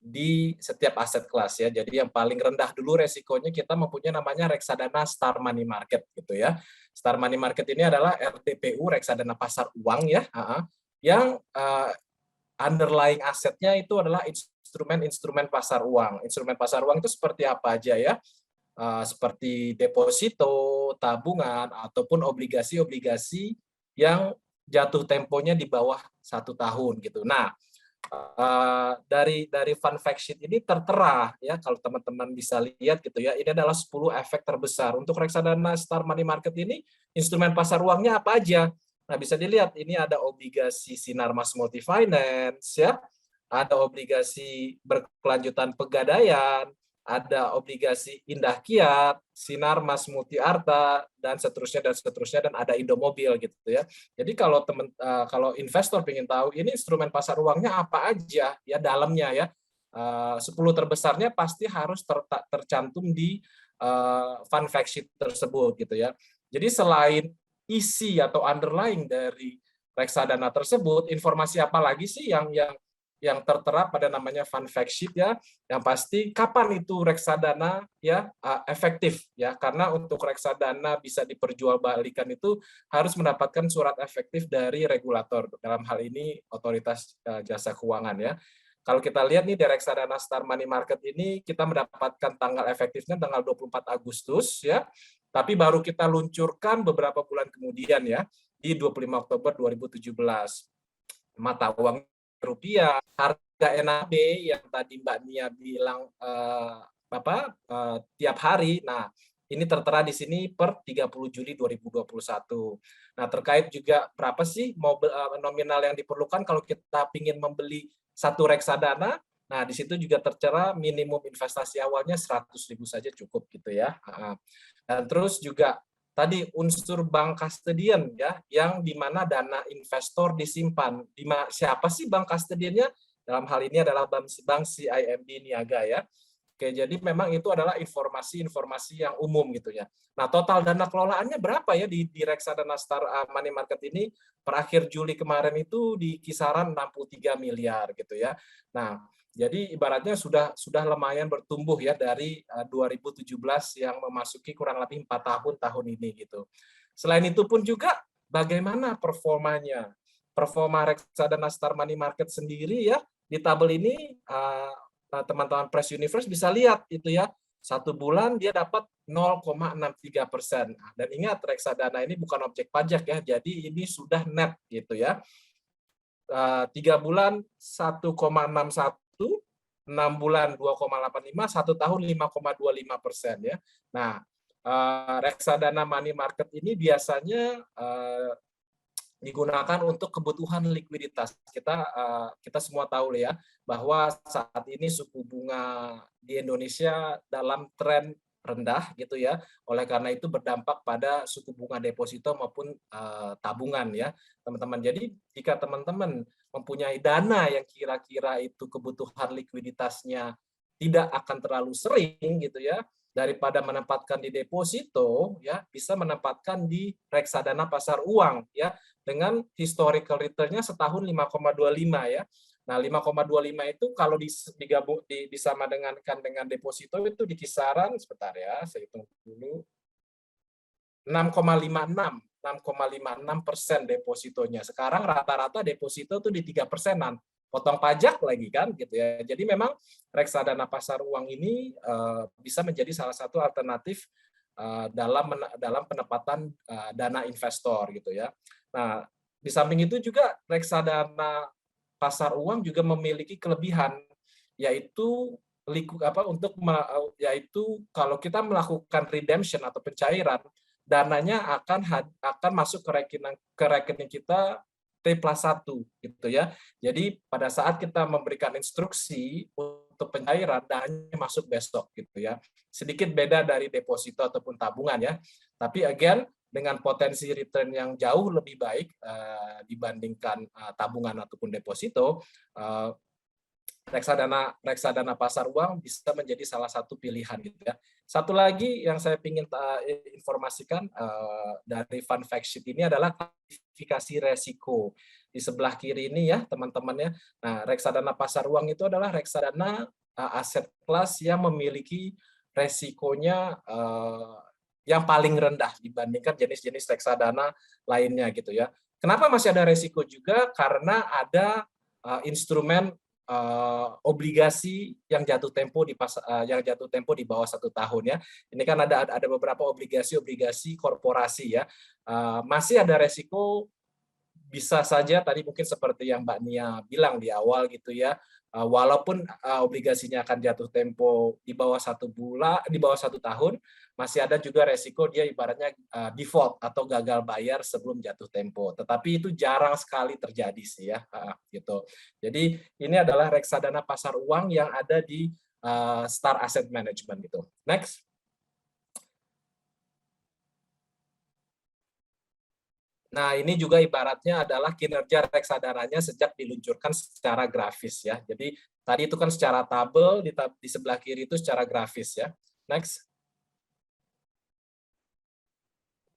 di setiap aset kelas ya. Jadi yang paling rendah dulu resikonya kita mempunyai namanya reksadana Star Money Market gitu ya. Star Money Market ini adalah RTPU, reksadana pasar uang ya, yang underlying asetnya itu adalah instrumen-instrumen pasar uang. Instrumen pasar uang itu seperti apa aja ya? Seperti deposito, tabungan, ataupun obligasi-obligasi yang jatuh temponya di bawah 1 tahun gitu. Nah, dari fun fact sheet ini tertera ya, kalau teman-teman bisa lihat gitu ya, ini adalah 10 efek terbesar. Untuk reksadana Star Money Market ini, instrumen pasar uangnya apa aja? Nah, bisa dilihat ini ada obligasi Sinarmas Multifinance ya, ada obligasi berkelanjutan pegadaian, ada obligasi Indah Kiat, Sinarmas Multiarta, dan seterusnya, dan ada Indomobil gitu ya. Jadi kalau investor ingin tahu ini instrumen pasar uangnya apa aja ya dalamnya ya, 10 terbesarnya pasti harus tercantum di fund fact sheet tersebut gitu ya. Jadi selain isi atau underlying dari reksadana tersebut, informasi apa lagi sih yang tertera pada namanya fund fact sheet ya, yang pasti kapan itu reksadana ya efektif ya, karena untuk reksadana bisa diperjualbalikan itu harus mendapatkan surat efektif dari regulator, dalam hal ini otoritas jasa keuangan ya. Kalau kita lihat nih di reksadana Star Money Market ini kita mendapatkan tanggal efektifnya tanggal 24 Agustus ya, tapi baru kita luncurkan beberapa bulan kemudian ya, di 25 Oktober 2017. Mata uang rupiah, harga NAB yang tadi Mbak Nia bilang tiap hari. Nah, ini tertera di sini per 30 Juli 2021. Nah, terkait juga berapa sih nominal yang diperlukan kalau kita ingin membeli satu reksadana. Nah, di situ juga tertera minimum investasi awalnya 100.000 saja cukup gitu ya. Dan terus juga tadi unsur bank custodian ya, yang di mana dana investor disimpan. Siapa sih bank custodiannya? Dalam hal ini adalah bank CIMB Niaga ya. Oke, jadi memang itu adalah informasi-informasi yang umum gitu ya. Nah, total dana kelolaannya berapa ya di Reksadana Star Money Market ini per akhir Juli kemarin itu di kisaran 63 miliar gitu ya. Nah, jadi ibaratnya sudah lumayan bertumbuh ya dari 2017 yang memasuki kurang lebih 4 tahun ini gitu. Selain itu pun juga bagaimana performanya? Performa reksadana Star Money Market sendiri ya di tabel ini teman-teman Press Universe bisa lihat itu ya. 1 bulan dia dapat 0,63%. Dan ingat reksadana ini bukan objek pajak ya, jadi ini sudah net gitu ya. 3 bulan 1,61, 6 bulan 2,85, 1 tahun 5,25% ya. Nah, reksadana money market ini biasanya digunakan untuk kebutuhan likuiditas. Kita semua tahu ya bahwa saat ini suku bunga di Indonesia dalam tren rendah gitu ya. Oleh karena itu berdampak pada suku bunga deposito maupun tabungan ya, teman-teman. Jadi jika teman-teman mempunyai dana yang kira-kira itu kebutuhan likuiditasnya tidak akan terlalu sering gitu ya, daripada menempatkan di deposito ya, bisa menempatkan di reksadana pasar uang ya, dengan historical return-nya setahun 5,25 ya. Nah, 5,25 itu kalau disama dengan deposito itu di kisaran, sebentar ya, saya hitung dulu, 6,56% depositonya. Sekarang rata-rata deposito itu di 3%-an. Potong pajak lagi kan gitu ya. Jadi memang reksadana pasar uang ini bisa menjadi salah satu alternatif dalam penempatan dana investor gitu ya. Nah, di samping itu juga reksadana pasar uang juga memiliki kelebihan, yaitu yaitu kalau kita melakukan redemption atau pencairan, dananya akan masuk ke rekening kita T+1 gitu ya. Jadi pada saat kita memberikan instruksi untuk pencairan, dananya masuk besok gitu ya. Sedikit beda dari deposito ataupun tabungan ya. Tapi again dengan potensi return yang jauh lebih baik dibandingkan tabungan ataupun deposito, reksadana pasar uang bisa menjadi salah satu pilihan gitu ya. Satu lagi yang saya ingin informasikan dari fun fact sheet ini adalah klasifikasi resiko. Di sebelah kiri ini ya teman-teman ya. Nah, reksadana pasar uang itu adalah reksadana aset kelas yang memiliki resikonya yang paling rendah dibandingkan jenis-jenis reksadana lainnya gitu ya. Kenapa masih ada resiko juga? Karena ada instrumen obligasi yang jatuh tempo di bawah 1 tahun ya. Ini kan ada beberapa obligasi korporasi ya. Masih ada resiko, bisa saja tadi mungkin seperti yang Mbak Nia bilang di awal gitu ya. Walaupun obligasinya akan jatuh tempo di bawah 1 tahun, masih ada juga resiko dia ibaratnya default atau gagal bayar sebelum jatuh tempo. Tetapi itu jarang sekali terjadi sih ya, gitu. Jadi ini adalah reksadana pasar uang yang ada di Star Asset Management gitu. Next. Nah, ini juga ibaratnya adalah kinerja reksadananya sejak diluncurkan secara grafis ya. Jadi tadi itu kan secara tabel, di sebelah kiri itu secara grafis ya. Next.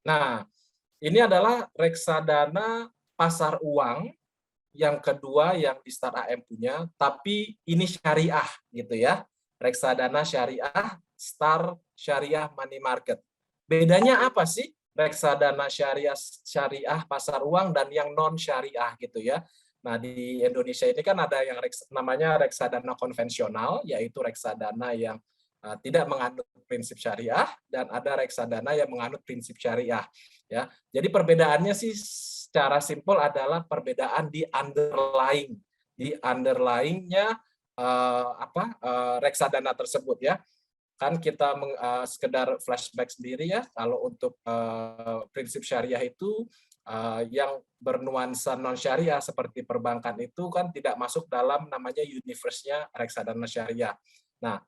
Nah, ini adalah reksadana pasar uang yang kedua yang di Star AM punya, tapi ini syariah gitu ya. Reksadana syariah, Star Syariah Money Market. Bedanya apa sih? Reksadana syariah pasar uang dan yang non syariah gitu ya. Nah, di Indonesia ini kan ada yang namanya reksadana konvensional, yaitu reksadana yang tidak menganut prinsip syariah, dan ada reksadana yang menganut prinsip syariah ya. Jadi perbedaannya sih secara simpel adalah perbedaan di underlying-nya reksadana tersebut ya. Kan kita sekedar flashback sendiri ya, kalau untuk prinsip syariah itu yang bernuansa non syariah seperti perbankan itu kan tidak masuk dalam namanya universe-nya reksadana syariah. Nah,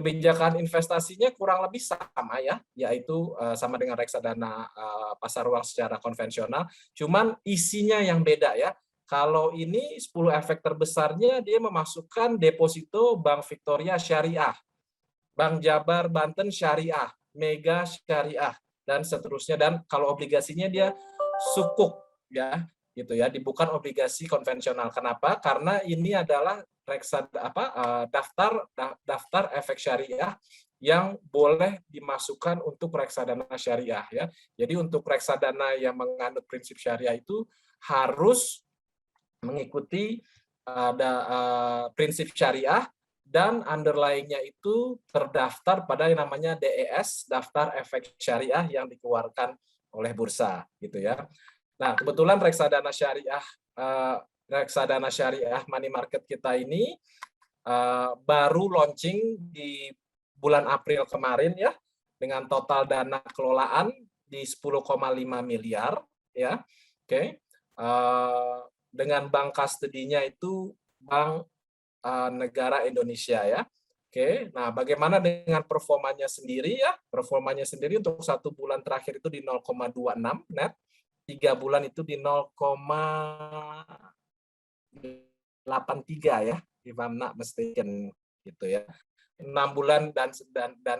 kebijakan investasinya kurang lebih sama ya, yaitu sama dengan reksadana pasar uang secara konvensional, cuman isinya yang beda ya. Kalau ini 10 efek terbesarnya dia memasukkan deposito Bank Victoria Syariah, Bank Jabar Banten Syariah, Mega Syariah, dan seterusnya. Dan kalau obligasinya dia sukuk ya, gitu ya, bukan obligasi konvensional. Kenapa? Karena ini adalah daftar efek syariah yang boleh dimasukkan untuk reksadana syariah ya. Jadi untuk reksadana yang menganut prinsip syariah itu harus mengikuti prinsip syariah dan underlying-nya itu terdaftar pada yang namanya DES, daftar efek syariah yang dikeluarkan oleh bursa gitu ya. Nah, kebetulan reksadana syariah money market kita ini baru launching di bulan April kemarin ya, dengan total dana kelolaan di 10,5 miliar ya. Oke. Dengan bank custody-nya itu Bank Negara Indonesia ya. Oke, nah bagaimana dengan performanya sendiri ya? Performanya sendiri untuk 1 bulan terakhir itu di 0,26 net, 3 bulan itu di 0,83 ya, if I'm not mistaken gitu ya. 6 bulan dan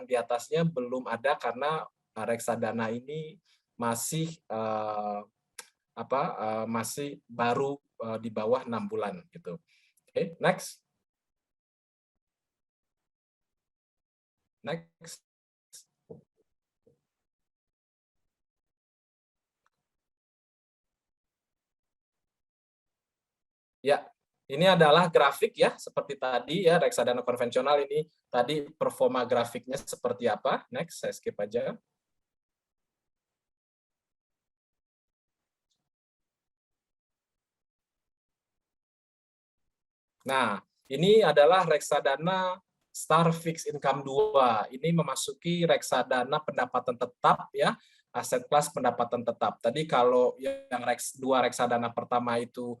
di atasnya belum ada karena reksadana ini masih masih baru di bawah 6 bulan gitu. Oke, next. Next. Ya, ini adalah grafik ya, seperti tadi ya, reksadana konvensional ini tadi performa grafiknya seperti apa. Next, saya skip aja. Nah, ini adalah reksadana Star Fixed Income 2. Ini memasuki reksadana pendapatan tetap ya, aset kelas pendapatan tetap. Tadi kalau yang dua reksadana pertama itu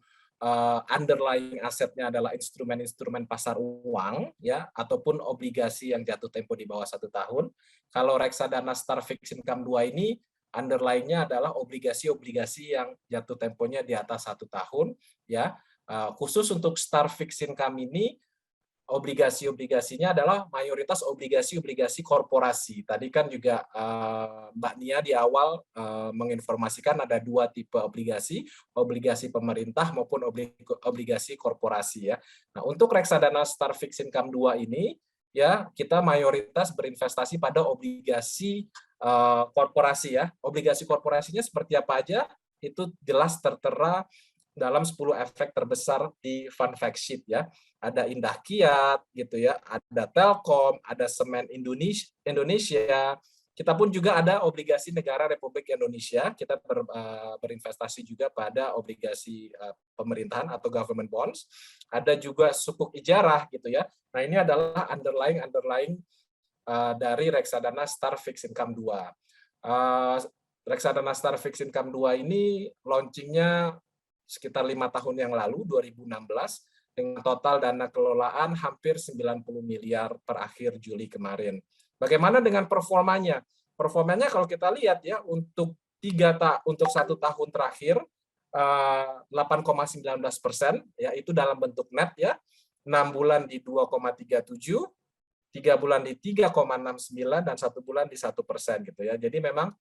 underlying asetnya adalah instrumen-instrumen pasar uang ya, ataupun obligasi yang jatuh tempo di bawah 1 tahun. Kalau reksadana Star Fixed Income 2 ini underlying-nya adalah obligasi-obligasi yang jatuh temponya di atas 1 tahun ya. Khusus untuk Star Fixed Income ini, obligasi-obligasinya adalah mayoritas obligasi-obligasi korporasi. Tadi kan juga Mbak Nia di awal menginformasikan ada 2 tipe obligasi, obligasi pemerintah maupun obligasi korporasi ya. Nah, untuk reksadana Star Fixed Income 2 ini ya, kita mayoritas berinvestasi pada obligasi korporasi ya. Obligasi korporasinya seperti apa aja? Itu jelas tertera dalam 10 efek terbesar di fun fact sheet ya. Ada Indah Kiat gitu ya, ada Telkom, ada Semen Indonesia. Kita pun juga ada obligasi negara Republik Indonesia. Kita berinvestasi juga pada obligasi pemerintahan atau government bonds. Ada juga sukuk ijarah gitu ya. Nah, ini adalah underlying dari reksadana Star Fixed Income 2. Reksadana Star Fixed Income 2 ini launchingnya sekitar 5 tahun yang lalu, 2016, dengan total dana kelolaan hampir 90 miliar per akhir Juli kemarin. Bagaimana dengan performanya? Performanya kalau kita lihat ya, untuk 1 tahun terakhir 8,19%, ya itu dalam bentuk net ya, 6 bulan di 2,37, 3 bulan di 3,69 dan 1 bulan di 1% gitu ya. Jadi memang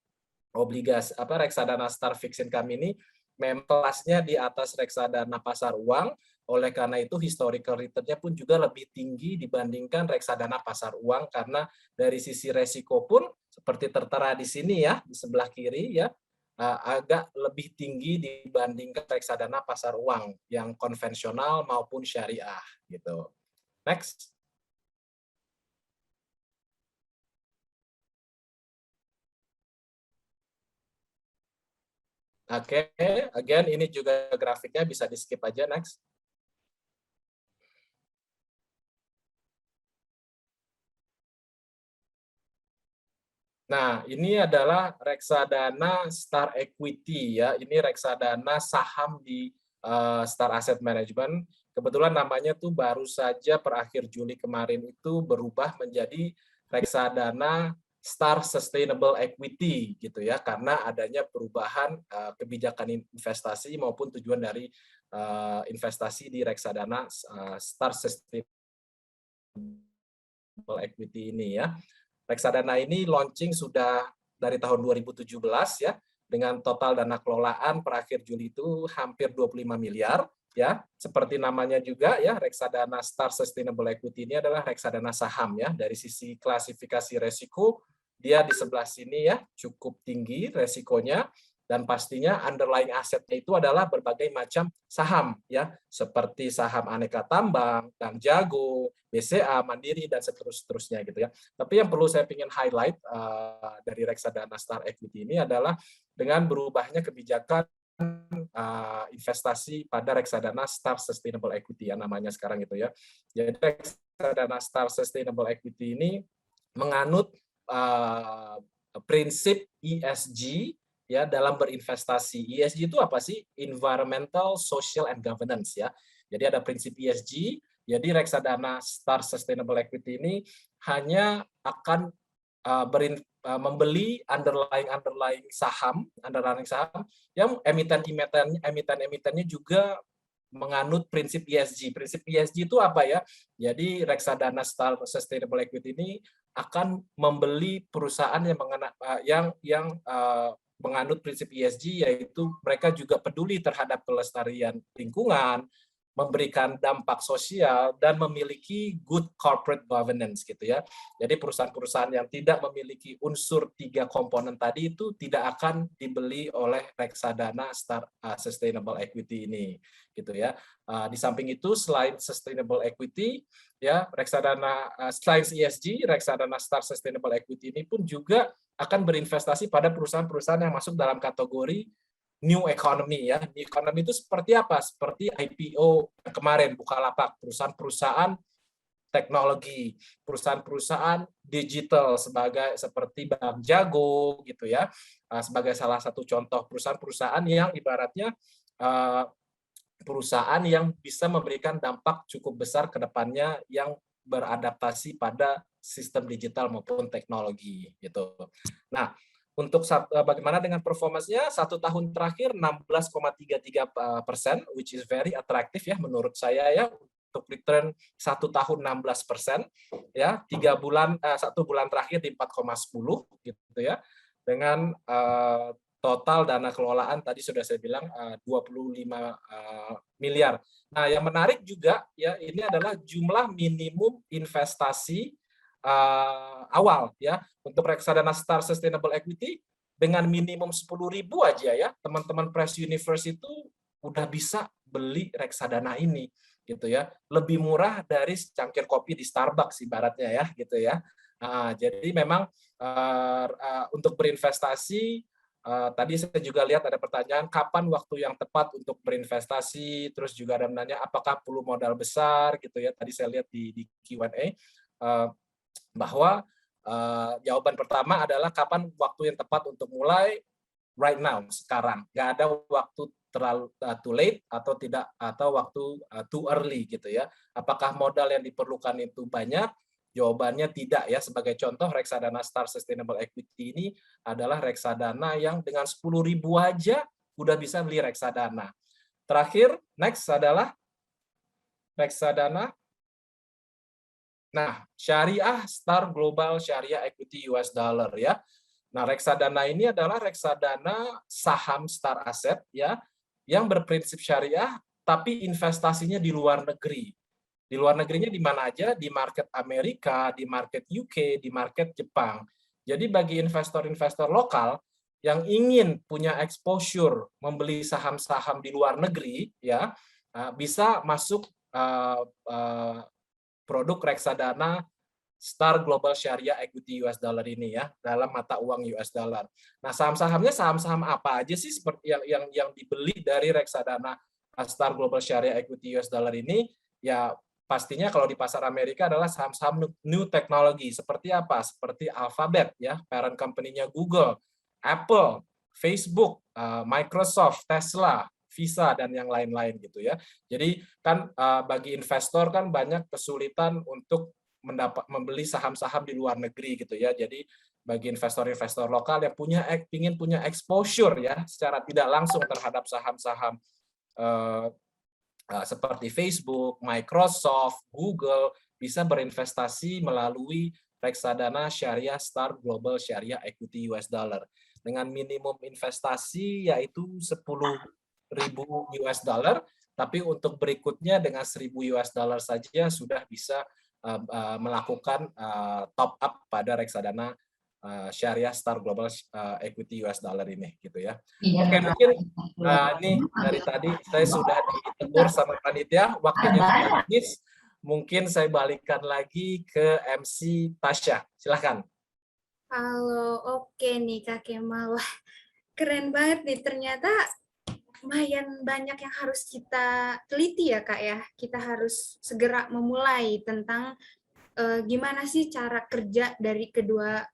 obligasi reksadana Star Fixed Income ini memang kelasnya di atas reksadana pasar uang, oleh karena itu historical return-nya pun juga lebih tinggi dibandingkan reksadana pasar uang, karena dari sisi resiko pun seperti tertera di sini ya, di sebelah kiri ya, agak lebih tinggi dibandingkan reksadana pasar uang yang konvensional maupun syariah gitu. Next. Oke, again ini juga grafiknya bisa di skip aja, next. Nah, ini adalah reksadana Star Equity ya. Ini reksadana saham di Star Asset Management. Kebetulan namanya tuh baru saja per akhir Juli kemarin itu berubah menjadi reksadana Star Sustainable Equity gitu ya, karena adanya perubahan kebijakan investasi maupun tujuan dari investasi di reksadana Star Sustainable Equity ini ya. Reksadana ini launching sudah dari tahun 2017 ya, dengan total dana kelolaan per akhir Juli itu hampir 25 miliar ya. Seperti namanya juga ya, reksadana Star Sustainable Equity ini adalah reksadana saham ya. Dari sisi klasifikasi resiko, dia di sebelah sini ya, cukup tinggi resikonya, dan pastinya underlying asetnya itu adalah berbagai macam saham ya, seperti saham aneka tambang, Bank Jago, BCA, Mandiri, dan seterusnya gitu ya. Tapi yang perlu saya ingin highlight dari reksadana Star Equity ini adalah dengan berubahnya kebijakan investasi pada reksadana Star Sustainable Equity yang namanya sekarang itu ya. Jadi reksadana Star Sustainable Equity ini menganut prinsip ESG ya dalam berinvestasi. ESG itu apa sih? Environmental, Social, and Governance ya. Jadi ada prinsip ESG. Jadi reksadana Star Sustainable Equity ini hanya akan membeli underlying saham yang emiten-emitennya juga menganut prinsip ESG. Prinsip ESG itu apa ya? Jadi reksadana Star Sustainable Equity ini akan membeli perusahaan yang menganut prinsip ESG, yaitu mereka juga peduli terhadap kelestarian lingkungan, memberikan dampak sosial, dan memiliki good corporate governance gitu ya. Jadi perusahaan-perusahaan yang tidak memiliki unsur 3 komponen tadi itu tidak akan dibeli oleh reksadana Star Sustainable Equity ini gitu ya. Di samping itu selain sustainable equity ya, reksadana selain ESG, reksadana Star Sustainable Equity ini pun juga akan berinvestasi pada perusahaan-perusahaan yang masuk dalam kategori new economy ya. New economy itu seperti apa? Seperti IPO kemarin Bukalapak, perusahaan-perusahaan teknologi, perusahaan-perusahaan digital seperti Bank Jago gitu ya. Sebagai salah satu contoh perusahaan-perusahaan yang ibaratnya perusahaan yang bisa memberikan dampak cukup besar ke depannya yang beradaptasi pada sistem digital maupun teknologi gitu. Nah, untuk bagaimana dengan performanya 1 tahun terakhir 16,33%, which is very attractive ya menurut saya ya, untuk return 1 tahun 16% ya, 1 bulan terakhir di 4,10 gitu ya, dengan total dana kelolaan tadi sudah saya bilang 25 miliar. Nah, yang menarik juga ya, ini adalah jumlah minimum investasi awal ya untuk reksadana Star Sustainable Equity dengan minimum 10.000 aja ya, teman-teman Press Universe itu udah bisa beli reksadana ini gitu ya, lebih murah dari secangkir kopi di Starbucks ibaratnya ya gitu ya. Jadi memang untuk berinvestasi tadi saya juga lihat ada pertanyaan kapan waktu yang tepat untuk berinvestasi, terus juga ada menanya apakah perlu modal besar gitu ya. Tadi saya lihat di Q&A bahwa jawaban pertama adalah kapan waktu yang tepat untuk mulai, right now, sekarang. Nggak ada waktu terlalu too late atau tidak, atau waktu too early gitu ya. Apakah modal yang diperlukan itu banyak? Jawabannya tidak ya. Sebagai contoh, reksadana Star Sustainable Equity ini adalah reksadana yang dengan 10.000 aja udah bisa beli reksadana. Terakhir, next adalah reksadana Syariah Star Global Syariah Equity US Dollar ya. Nah, reksadana ini adalah reksadana saham Star Asset ya, yang berprinsip syariah tapi investasinya di luar negeri. Di luar negerinya di mana aja? Di market Amerika, di market UK, di market Jepang. Jadi bagi investor-investor lokal yang ingin punya exposure membeli saham-saham di luar negeri ya, bisa masuk produk reksadana Star Global Syariah Equity US Dollar ini ya, dalam mata uang US Dollar. Nah, saham-sahamnya saham-saham apa aja sih seperti yang dibeli dari reksadana Star Global Syariah Equity US Dollar ini? Ya, pastinya kalau di pasar Amerika adalah saham-saham new technology. Seperti apa? Seperti Alphabet ya, parent company-nya Google, Apple, Facebook, Microsoft, Tesla, Visa dan yang lain-lain gitu ya. Jadi kan bagi investor kan banyak kesulitan untuk membeli saham-saham di luar negeri gitu ya. Jadi bagi investor-investor lokal yang ingin punya exposure ya secara tidak langsung terhadap saham-saham seperti Facebook, Microsoft, Google, bisa berinvestasi melalui reksadana Syariah Star Global Syariah Equity US Dollar dengan minimum investasi yaitu 10.000 US Dollar, tapi untuk berikutnya dengan 1.000 US Dollar saja sudah bisa melakukan top up pada reksadana Syariah Star Global Equity US Dollar ini gitu ya. Oke, mungkin ini dari tadi saya sudah ditegur sama panitia, waktunya sudah habis. Mungkin saya balikan lagi ke MC Tasya. Silahkan. Halo, oke nih Kak Kemal. Wah, keren banget nih. Ternyata lumayan banyak yang harus kita teliti ya Kak ya. Kita harus segera memulai tentang gimana sih cara kerja dari kedua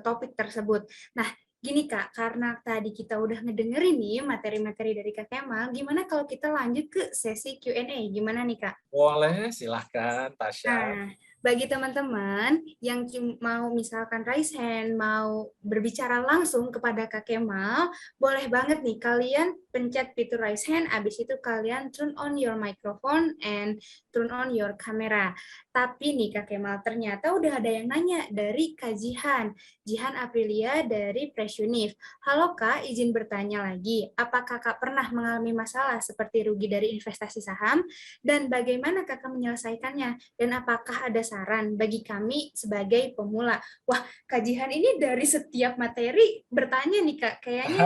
topik tersebut. Nah, gini Kak, karena tadi kita udah ngedengerin nih materi-materi dari Kak Kemal, gimana kalau kita lanjut ke sesi Q&A? Gimana nih Kak? Boleh, silahkan Tasya. Nah, bagi teman-teman yang mau misalkan raise hand, mau berbicara langsung kepada Kak Kemal, boleh banget nih kalian pencet fitur raise hand, abis itu kalian turn on your microphone and turn on your camera. Tapi nih Kak Kemal, ternyata udah ada yang nanya dari Kak Jihan Aprilia dari Presunif. Halo Kak, izin bertanya lagi, apakah Kak pernah mengalami masalah seperti rugi dari investasi saham, dan bagaimana Kakak menyelesaikannya? Dan apakah ada saran bagi kami sebagai pemula? Wah, kajian ini dari setiap materi bertanya nih Kak. Kayaknya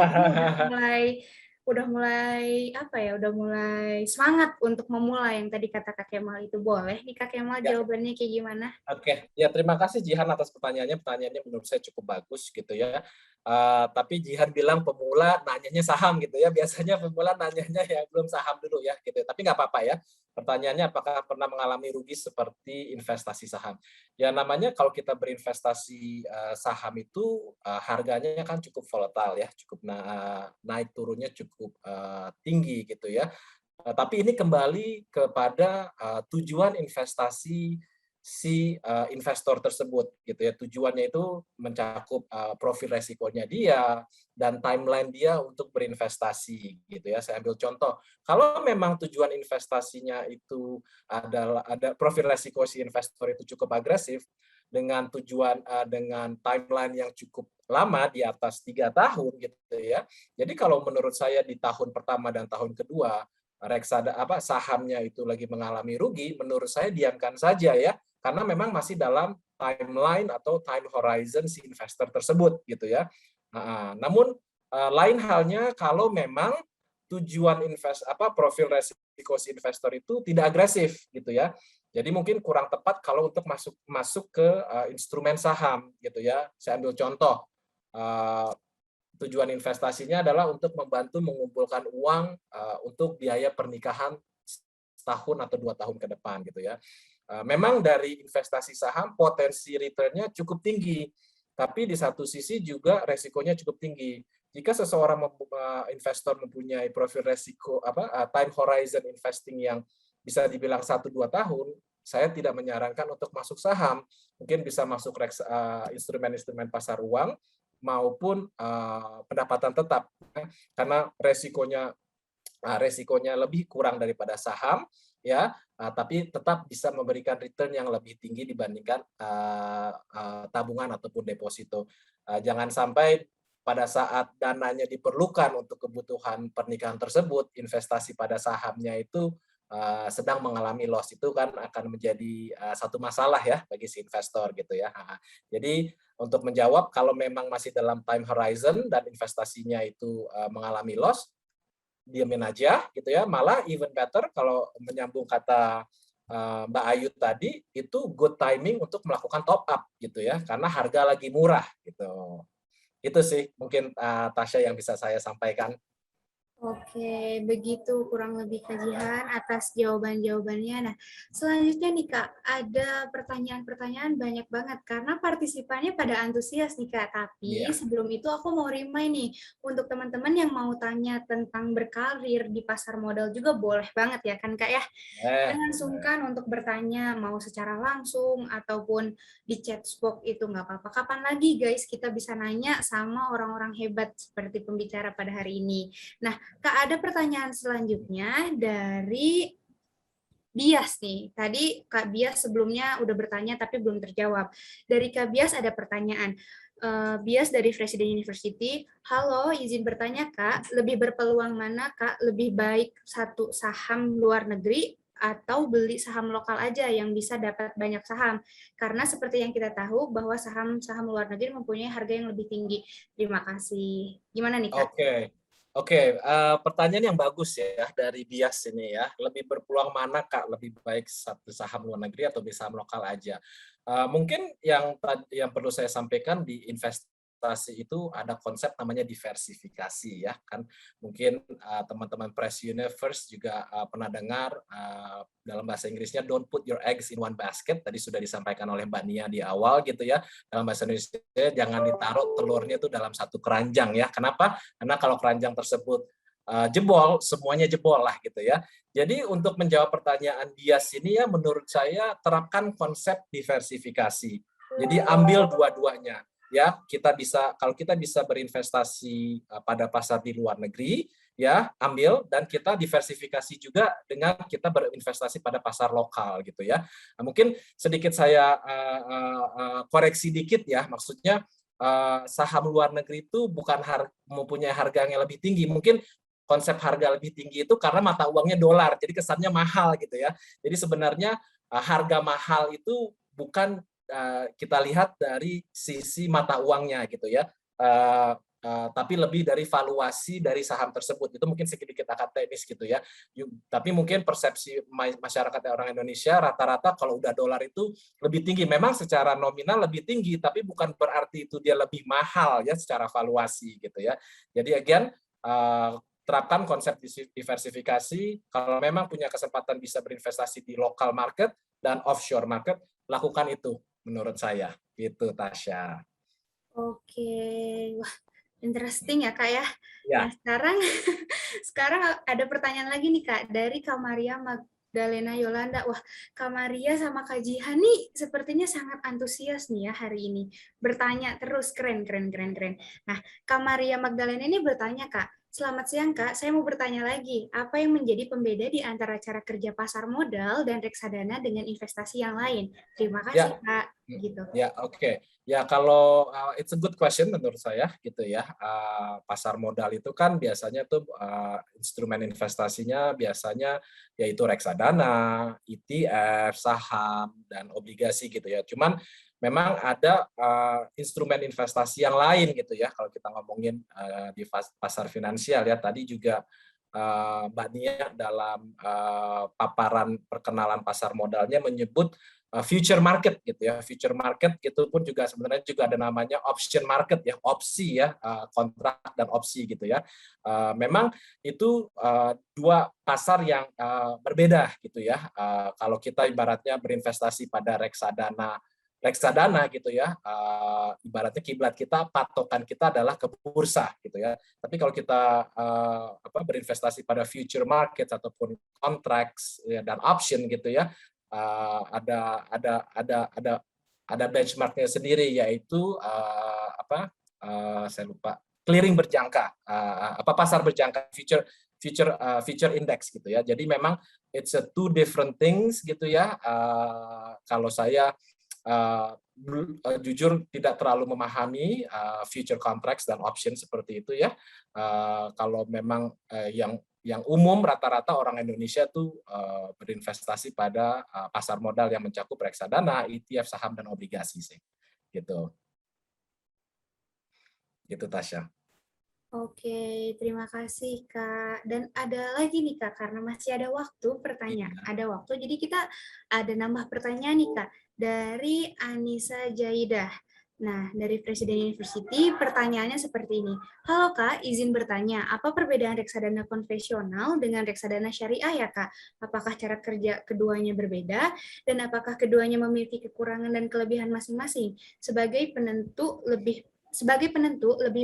udah mulai apa ya? Udah mulai semangat untuk memulai yang tadi kata Kak Kemal itu. Boleh nih Kak Kemal Ya. jawabannya kayak gimana? Oke, ya terima kasih Jihan atas pertanyaannya. Pertanyaannya menurut saya cukup bagus gitu ya. Tapi Jihan bilang pemula nanyanya saham gitu ya. Biasanya pemula nanyanya ya belum saham dulu ya gitu. Tapi nggak apa-apa ya. Pertanyaannya apakah pernah mengalami rugi seperti investasi saham? Ya namanya kalau kita berinvestasi saham itu harganya kan cukup volatile ya, cukup naik turunnya cukup tinggi gitu ya. Tapi ini kembali kepada tujuan investasi si investor tersebut gitu ya. Tujuannya itu mencakup profil resikonya dia dan timeline dia untuk berinvestasi gitu ya. Saya ambil contoh, kalau memang tujuan investasinya itu adalah ada profil resiko si investor itu cukup agresif dengan tujuan dengan timeline yang cukup lama di atas 3 tahun gitu ya. Jadi kalau menurut saya di tahun pertama dan tahun kedua sahamnya itu lagi mengalami rugi, menurut saya diamkan saja ya, karena memang masih dalam timeline atau time horizon si investor tersebut gitu ya. Namun lain halnya kalau memang tujuan profil resiko si investor itu tidak agresif gitu ya. Jadi mungkin kurang tepat kalau untuk masuk ke instrumen saham gitu ya. Saya ambil contoh. Tujuan investasinya adalah untuk membantu mengumpulkan uang untuk biaya pernikahan setahun atau 2 tahun ke depan gitu ya. Memang dari investasi saham potensi return-nya cukup tinggi, tapi di satu sisi juga resikonya cukup tinggi. Jika seseorang investor mempunyai profil resiko time horizon investing yang bisa dibilang 1-2 tahun, saya tidak menyarankan untuk masuk saham. Mungkin bisa masuk instrumen-instrumen pasar uang maupun pendapatan tetap, karena resikonya lebih kurang daripada saham ya, tapi tetap bisa memberikan return yang lebih tinggi dibandingkan tabungan ataupun deposito. Jangan sampai pada saat dananya diperlukan untuk kebutuhan pernikahan tersebut, investasi pada sahamnya itu sedang mengalami loss, itu kan akan menjadi satu masalah ya bagi si investor gitu ya. Jadi untuk menjawab, kalau memang masih dalam time horizon dan investasinya itu mengalami loss, diamin aja gitu ya. Malah even better kalau menyambung kata Mbak Ayu tadi, itu good timing untuk melakukan top up gitu ya, karena harga lagi murah gitu. Itu sih mungkin Tasya yang bisa saya sampaikan. Oke, begitu kurang lebih kajian atas jawaban-jawabannya. Nah, selanjutnya nih Kak, ada pertanyaan-pertanyaan banyak banget karena partisipannya pada antusias nih Kak. Tapi Iya. sebelum itu aku mau remind nih, untuk teman-teman yang mau tanya tentang berkarir di pasar modal juga boleh banget ya kan Kak ya? Jangan Boleh. sungkan untuk bertanya, mau secara langsung ataupun di chat box itu nggak apa-apa. Kapan lagi guys kita bisa nanya sama orang-orang hebat seperti pembicara pada hari ini. Nah, Kak, ada pertanyaan selanjutnya dari Bias nih. Tadi Kak Bias sebelumnya udah bertanya tapi belum terjawab. Dari Kak Bias ada pertanyaan. Bias dari Presiden University, halo, izin bertanya Kak, lebih berpeluang mana Kak? Lebih baik satu saham luar negeri atau beli saham lokal aja yang bisa dapat banyak saham? Karena seperti yang kita tahu bahwa saham-saham luar negeri mempunyai harga yang lebih tinggi. Terima kasih. Gimana nih Kak? Oke, oke. Pertanyaan yang bagus ya dari Bias ini ya. Lebih berpeluang mana Kak? Lebih baik satu saham luar negeri atau di saham lokal aja? Mungkin yang perlu saya sampaikan di investasi itu ada konsep namanya diversifikasi ya kan. Mungkin teman-teman Press Universe juga pernah dengar dalam bahasa Inggrisnya don't put your eggs in one basket. Tadi sudah disampaikan oleh Mbak Nia di awal gitu ya. Dalam bahasa Indonesia jangan ditaruh telurnya itu dalam satu keranjang ya. Kenapa? Karena kalau keranjang tersebut jebol, semuanya jebol lah gitu ya. Jadi untuk menjawab pertanyaan bias ini ya menurut saya terapkan konsep diversifikasi. Jadi ambil dua-duanya ya. Kalau kita bisa berinvestasi pada pasar di luar negeri ya, ambil dan kita diversifikasi juga dengan kita berinvestasi pada pasar lokal gitu ya. Nah, mungkin sedikit saya koreksi dikit ya, maksudnya saham luar negeri itu bukan mempunyai harga yang lebih tinggi. Mungkin konsep harga lebih tinggi itu karena mata uangnya dolar, jadi kesannya mahal gitu ya. Jadi sebenarnya harga mahal itu bukan kita lihat dari sisi mata uangnya gitu ya. Tapi lebih dari valuasi dari saham tersebut. Itu mungkin sedikit agak teknis gitu ya. Tapi mungkin persepsi masyarakat orang Indonesia rata-rata kalau udah dolar itu lebih tinggi. Memang secara nominal lebih tinggi, tapi bukan berarti itu dia lebih mahal ya secara valuasi gitu ya. Jadi again, terapkan konsep diversifikasi. Kalau memang punya kesempatan bisa berinvestasi di local market dan offshore market, lakukan itu menurut saya. Gitu, Tasya. Oke, wah interesting ya Kak ya. Nah Ya. sekarang sekarang ada pertanyaan lagi nih Kak dari Kak Maria Magdalena Yolanda. Wah, Kak Maria sama Kak Jihan nih sepertinya sangat antusias nih ya hari ini. Bertanya terus, keren, keren, keren, keren. Nah, Kak Maria Magdalena ini bertanya Kak, selamat siang Kak, saya mau bertanya lagi, apa yang menjadi pembeda di antara cara kerja pasar modal dan reksadana dengan investasi yang lain? Terima kasih Ya, Kak. Gitu. ya, oke. Ya, kalau it's a good question menurut saya gitu ya. Pasar modal itu kan biasanya tuh instrumen investasinya biasanya yaitu reksadana, ETF, saham dan obligasi gitu ya. Cuman memang ada instrumen investasi yang lain gitu ya. Kalau kita ngomongin di pasar finansial ya, tadi juga Mbak Nia dalam paparan perkenalan pasar modalnya menyebut future market gitu ya. Future market gitu pun juga sebenarnya juga ada namanya option market ya, opsi ya, kontrak dan opsi gitu ya. Memang itu dua pasar yang berbeda gitu ya. Kalau kita ibaratnya berinvestasi pada reksadana gitu ya, ibaratnya kiblat kita, patokan kita adalah ke bursa gitu ya. Tapi kalau kita berinvestasi pada future market ataupun contracts ya, dan option gitu ya, ada benchmarknya sendiri yaitu saya lupa, clearing berjangka, pasar berjangka, future index gitu ya. Jadi memang it's a two different things gitu ya. Kalau saya jujur tidak terlalu memahami future contracts dan option seperti itu ya. Kalau memang yang umum rata-rata orang Indonesia tuh berinvestasi pada pasar modal yang mencakup reksadana, ETF, saham dan obligasi sih. Gitu. Gitu Tasya. Oke, terima kasih Kak. Dan ada lagi nih Kak, karena masih ada waktu Iya. ada waktu, jadi kita ada nambah pertanyaan nih Kak, dari Anissa Jaidah. Nah, dari Presiden University, pertanyaannya seperti ini. Halo Kak, izin bertanya, apa perbedaan reksadana konvensional dengan reksadana syariah ya Kak? Apakah cara kerja keduanya berbeda? Dan apakah keduanya memiliki kekurangan dan kelebihan masing-masing? Sebagai penentu lebih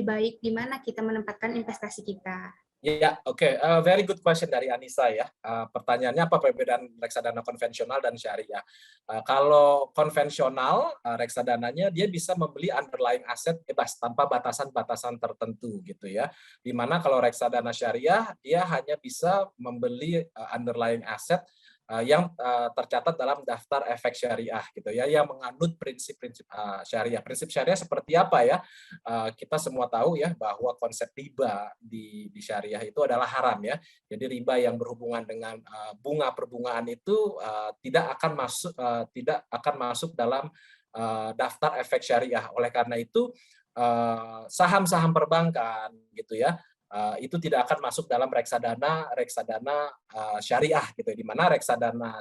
baik di mana kita menempatkan investasi kita. Ya, oke. Very good question dari Anissa ya. Pertanyaannya apa perbedaan reksadana konvensional dan syariah? Kalau konvensional, reksadananya dia bisa membeli underlying aset bebas tanpa batasan-batasan tertentu gitu ya. Di mana kalau reksadana syariah dia hanya bisa membeli underlying aset yang tercatat dalam daftar efek syariah gitu ya, yang menganut prinsip-prinsip syariah. Prinsip syariah seperti apa ya? Kita semua tahu ya bahwa konsep riba di syariah itu adalah haram ya. Jadi riba yang berhubungan dengan bunga perbungaan itu tidak akan masuk dalam daftar efek syariah. Oleh karena itu saham-saham perbankan gitu ya itu tidak akan masuk dalam reksadana syariah gitu, di mana reksadana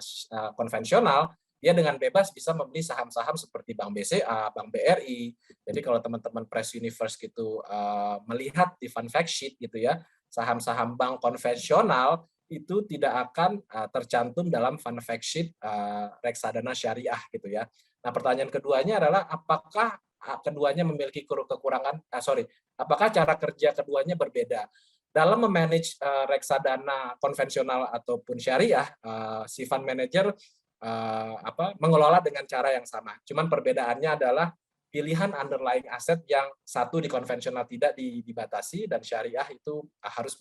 konvensional dia dengan bebas bisa membeli saham-saham seperti Bank BCA, Bank BRI. Jadi kalau teman-teman Press Universe gitu melihat di fund fact sheet gitu ya, saham-saham bank konvensional itu tidak akan tercantum dalam fund fact sheet reksadana syariah gitu ya. Nah, pertanyaan keduanya adalah apakah keduanya memiliki kekurangan apakah cara kerja keduanya berbeda? Dalam memanage reksadana konvensional ataupun syariah, si fund manager mengelola dengan cara yang sama. Cuman perbedaannya adalah pilihan underlying aset yang satu di konvensional tidak dibatasi dan syariah itu harus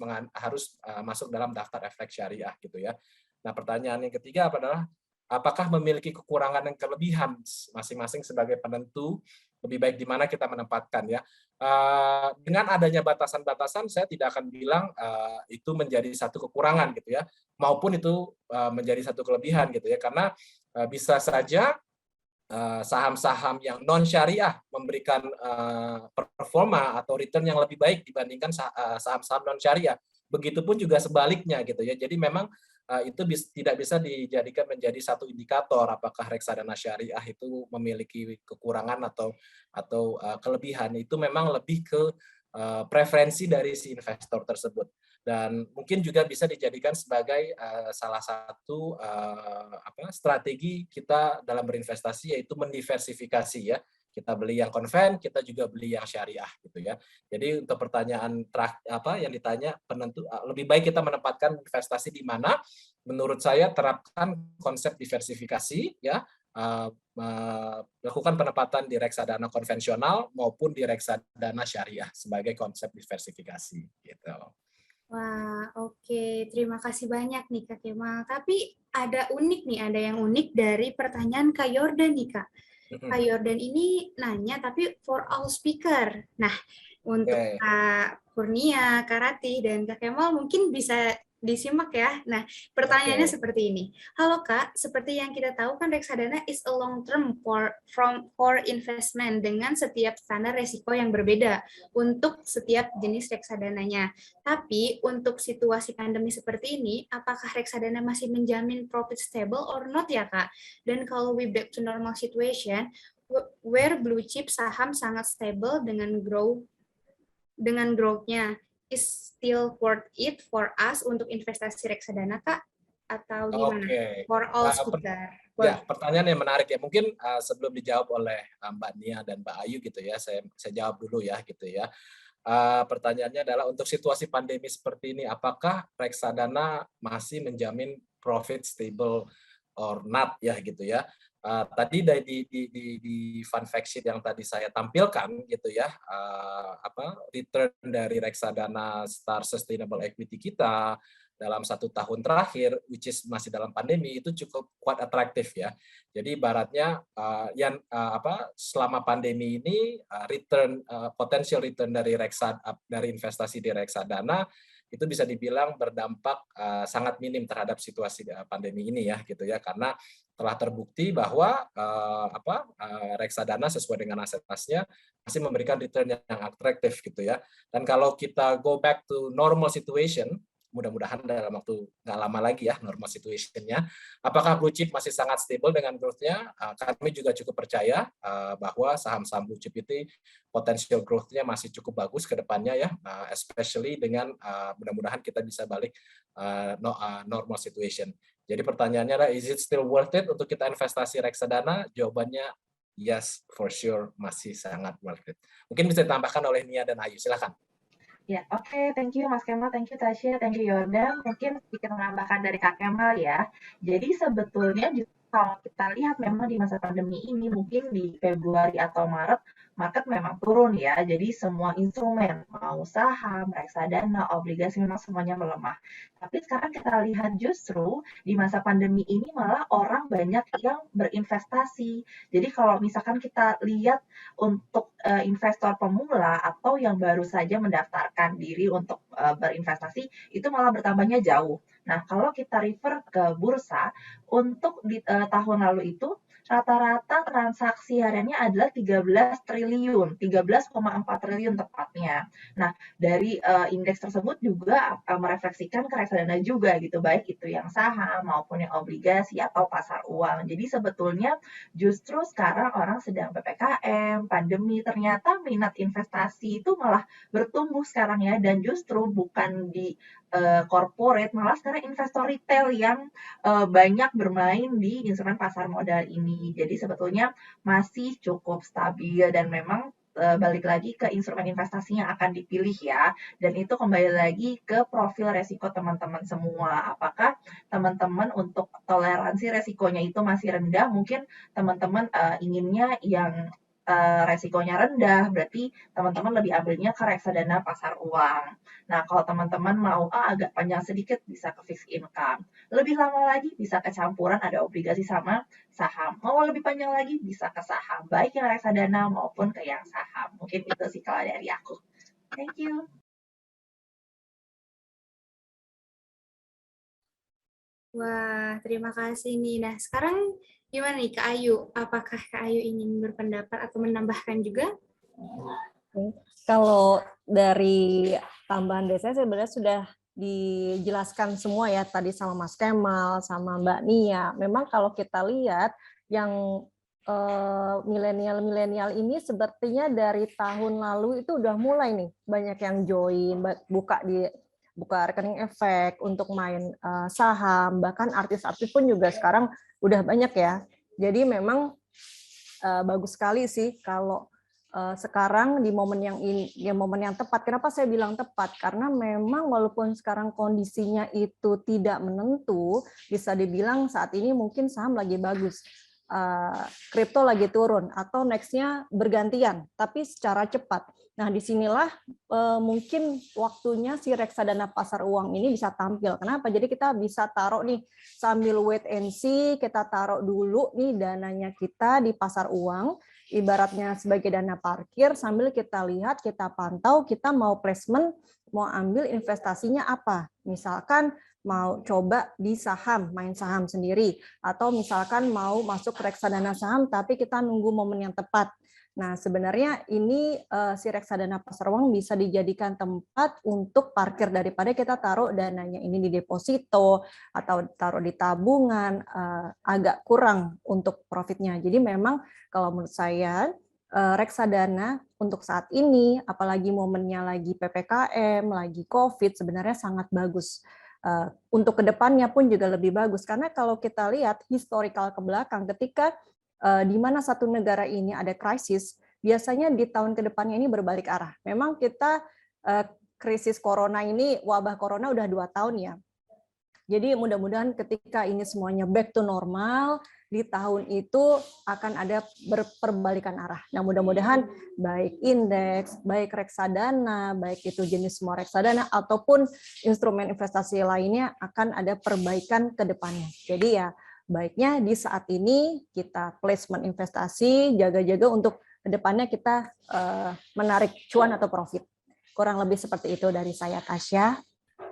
masuk dalam daftar efek syariah gitu ya. Nah, pertanyaan yang ketiga adalah apakah memiliki kekurangan dan kelebihan masing-masing sebagai penentu lebih baik di mana kita menempatkan ya. Dengan adanya batasan-batasan, saya tidak akan bilang itu menjadi satu kekurangan gitu ya, maupun itu menjadi satu kelebihan gitu ya, karena bisa saja saham-saham yang non syariah memberikan performa atau return yang lebih baik dibandingkan saham-saham non syariah. Begitupun juga sebaliknya gitu ya. Jadi memang itu tidak bisa dijadikan menjadi satu indikator apakah reksadana syariah itu memiliki kekurangan atau kelebihan. Itu memang lebih ke preferensi dari si investor tersebut, dan mungkin juga bisa dijadikan sebagai salah satu strategi kita dalam berinvestasi, yaitu mendiversifikasi ya. Kita beli yang konven, kita juga beli yang syariah gitu ya. Jadi untuk pertanyaan yang ditanya penentu lebih baik kita menempatkan investasi di mana? Menurut saya terapkan konsep diversifikasi ya, melakukan penempatan di reksadana konvensional maupun di reksadana syariah sebagai konsep diversifikasi gitu. Wah, oke. Terima kasih banyak nih Kak Kemal. Tapi ada yang unik dari pertanyaan Kak Yordan nih Kak. Kak Yordan ini nanya tapi for all speaker. Nah, untuk Kak Kurnia, Kak Ratih, dan Kak Kemal mungkin bisa disimak ya. Nah, pertanyaannya seperti ini. Halo Kak, seperti yang kita tahu kan reksadana is a long term for investment dengan setiap standar resiko yang berbeda untuk setiap jenis reksadananya. Tapi untuk situasi pandemi seperti ini, apakah reksadana masih menjamin profit stable or not ya Kak? Dan kalau we back to normal situation, where blue chip saham sangat stable dengan growth-nya, is still worth it for us untuk investasi reksadana Kak? Atau gimana? For all speaker. Ya, pertanyaan yang menarik ya. Mungkin sebelum dijawab oleh Mbak Nia dan Mbak Ayu gitu ya, saya jawab dulu ya gitu ya. Pertanyaannya adalah untuk situasi pandemi seperti ini, apakah reksadana masih menjamin profit stable or not ya gitu ya. Tadi di fun fact sheet yang tadi saya tampilkan gitu ya, return dari reksadana Star Sustainable Equity kita dalam 1 tahun terakhir, which is masih dalam pandemi, itu cukup quite atraktif ya. Jadi ibaratnya selama pandemi ini potential return dari investasi di reksadana itu bisa dibilang berdampak sangat minim terhadap situasi pandemi ini ya gitu ya, karena telah terbukti bahwa reksadana sesuai dengan aset-asetnya masih memberikan return yang atraktif gitu ya. Dan kalau kita go back to normal situation, mudah-mudahan dalam waktu nggak lama lagi ya normal situation-nya. Apakah blue chip masih sangat stable dengan growth-nya? Kami juga cukup percaya bahwa saham-saham blue chip itu potensial growth-nya masih cukup bagus ke depannya ya, especially dengan mudah-mudahan kita bisa balik normal situation. Jadi pertanyaannya adalah, is it still worth it untuk kita investasi reksadana? Jawabannya yes, for sure, masih sangat worth it. Mungkin bisa ditambahkan oleh Nia dan Ayu, silakan. Ya, oke, thank you Mas Kemal, thank you Tasya, thank you Yordan. Mungkin sedikit menambahkan dari Kak Kemal ya. Jadi sebetulnya kalau kita lihat memang di masa pandemi ini, mungkin di Februari atau Maret, market memang turun ya. Jadi semua instrumen, mau saham, reksadana, obligasi, memang semuanya melemah. Tapi sekarang kita lihat justru di masa pandemi ini malah orang banyak yang berinvestasi. Jadi kalau misalkan kita lihat untuk investor pemula atau yang baru saja mendaftarkan diri untuk berinvestasi, itu malah bertambahnya jauh. Nah, kalau kita refer ke bursa, untuk di tahun lalu itu rata-rata transaksi hariannya adalah 13 triliun, 13,4 triliun tepatnya. Nah, dari indeks tersebut juga merefleksikan ke reksadana juga gitu, baik itu yang saham maupun yang obligasi atau pasar uang. Jadi sebetulnya justru sekarang orang sedang PPKM, pandemi, ternyata minat investasi itu malah bertumbuh sekarang ya, dan justru bukan di corporate, malah sekarang investor retail yang banyak bermain di instrumen pasar modal ini. Jadi sebetulnya masih cukup stabil dan memang balik lagi ke instrumen investasi yang akan dipilih ya. Dan itu kembali lagi ke profil resiko teman-teman semua. Apakah teman-teman untuk toleransi resikonya itu masih rendah? Mungkin teman-teman inginnya yang resikonya rendah, berarti teman-teman lebih ambilnya ke reksadana pasar uang. Nah, kalau teman-teman mau agak panjang sedikit, bisa ke fixed income. Lebih lama lagi, bisa ke campuran, ada obligasi sama saham. Mau lebih panjang lagi, bisa ke saham, baik yang reksadana maupun ke yang saham. Mungkin itu sih kalau dari aku. Thank you. Wah, terima kasih nih. Nah, sekarang gimana nih Kak Ayu? Apakah Kak Ayu ingin berpendapat atau menambahkan juga? Kalau dari tambahan dari saya sebenarnya sudah dijelaskan semua ya tadi sama Mas Kemal, sama Mbak Nia. Memang kalau kita lihat yang milenial ini sepertinya dari tahun lalu itu udah mulai nih banyak yang join, buka rekening efek untuk main saham, bahkan artis-artis pun juga sekarang udah banyak ya. Jadi memang bagus sekali sih kalau sekarang di momen yang tepat. Kenapa saya bilang tepat? Karena memang walaupun sekarang kondisinya itu tidak menentu, bisa dibilang saat ini mungkin saham lagi bagus, kripto lagi turun, atau next-nya bergantian, tapi secara cepat. Nah, disinilah mungkin waktunya si reksadana pasar uang ini bisa tampil. Kenapa? Jadi kita bisa taruh nih sambil wait and see, kita taruh dulu nih dananya kita di pasar uang, ibaratnya sebagai dana parkir, sambil kita lihat, kita pantau, kita mau placement, mau ambil investasinya apa. Misalkan mau coba di saham, main saham sendiri, atau misalkan mau masuk reksadana saham, tapi kita nunggu momen yang tepat. Nah, sebenarnya ini si reksadana pasar uang bisa dijadikan tempat untuk parkir daripada kita taruh dananya ini di deposito atau taruh di tabungan, agak kurang untuk profitnya. Jadi memang kalau menurut saya reksadana untuk saat ini, apalagi momennya lagi PPKM, lagi COVID, sebenarnya sangat bagus. Untuk kedepannya pun juga lebih bagus, karena kalau kita lihat historical ke belakang, ketika di mana satu negara ini ada krisis, biasanya di tahun kedepannya ini berbalik arah. Memang kita krisis corona ini, wabah corona udah 2 tahun ya. Jadi mudah-mudahan ketika ini semuanya back to normal, di tahun itu akan ada perbalikan arah. Nah, mudah-mudahan baik indeks, baik reksadana, baik itu jenis semua reksadana, ataupun instrumen investasi lainnya akan ada perbaikan ke depannya. Jadi ya, baiknya di saat ini kita placement investasi, jaga-jaga untuk ke depannya kita menarik cuan atau profit. Kurang lebih seperti itu dari saya, Tasya.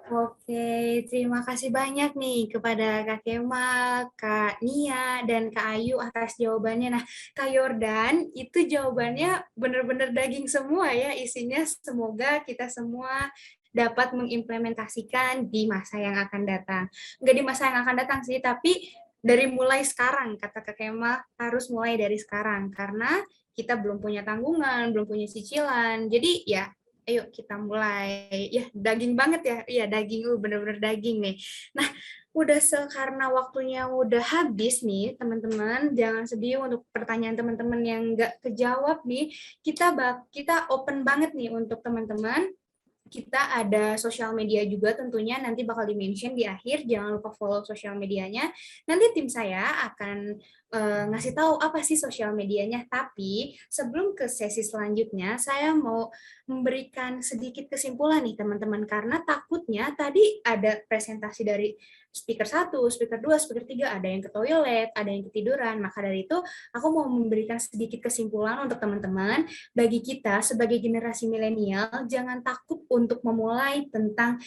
Oke, terima kasih banyak nih kepada Kak Kemal, Kak Nia, dan Kak Ayu atas jawabannya. Nah, Kak Yordan, itu jawabannya benar-benar daging semua ya isinya. Semoga kita semua dapat mengimplementasikan di masa yang akan datang. Nggak di masa yang akan datang sih, tapi dari mulai sekarang, kata Kak Kemal, harus mulai dari sekarang, karena kita belum punya tanggungan, belum punya cicilan, jadi ya ayo kita mulai. Ya daging banget ya, iya daging, bener-bener daging nih. Nah, karena waktunya udah habis nih teman-teman, jangan sedih untuk pertanyaan teman-teman yang nggak kejawab nih, kita open banget nih untuk teman-teman. Kita ada sosial media juga tentunya, nanti bakal di-mention di akhir, jangan lupa follow sosial medianya. Nanti tim saya akan ngasih tahu apa sih sosial medianya, tapi sebelum ke sesi selanjutnya, saya mau memberikan sedikit kesimpulan nih teman-teman, karena takutnya tadi ada presentasi dari speaker 1, speaker 2, speaker 3, ada yang ke toilet, ada yang ketiduran, maka dari itu aku mau memberikan sedikit kesimpulan untuk teman-teman. Bagi kita sebagai generasi milenial, jangan takut untuk memulai tentang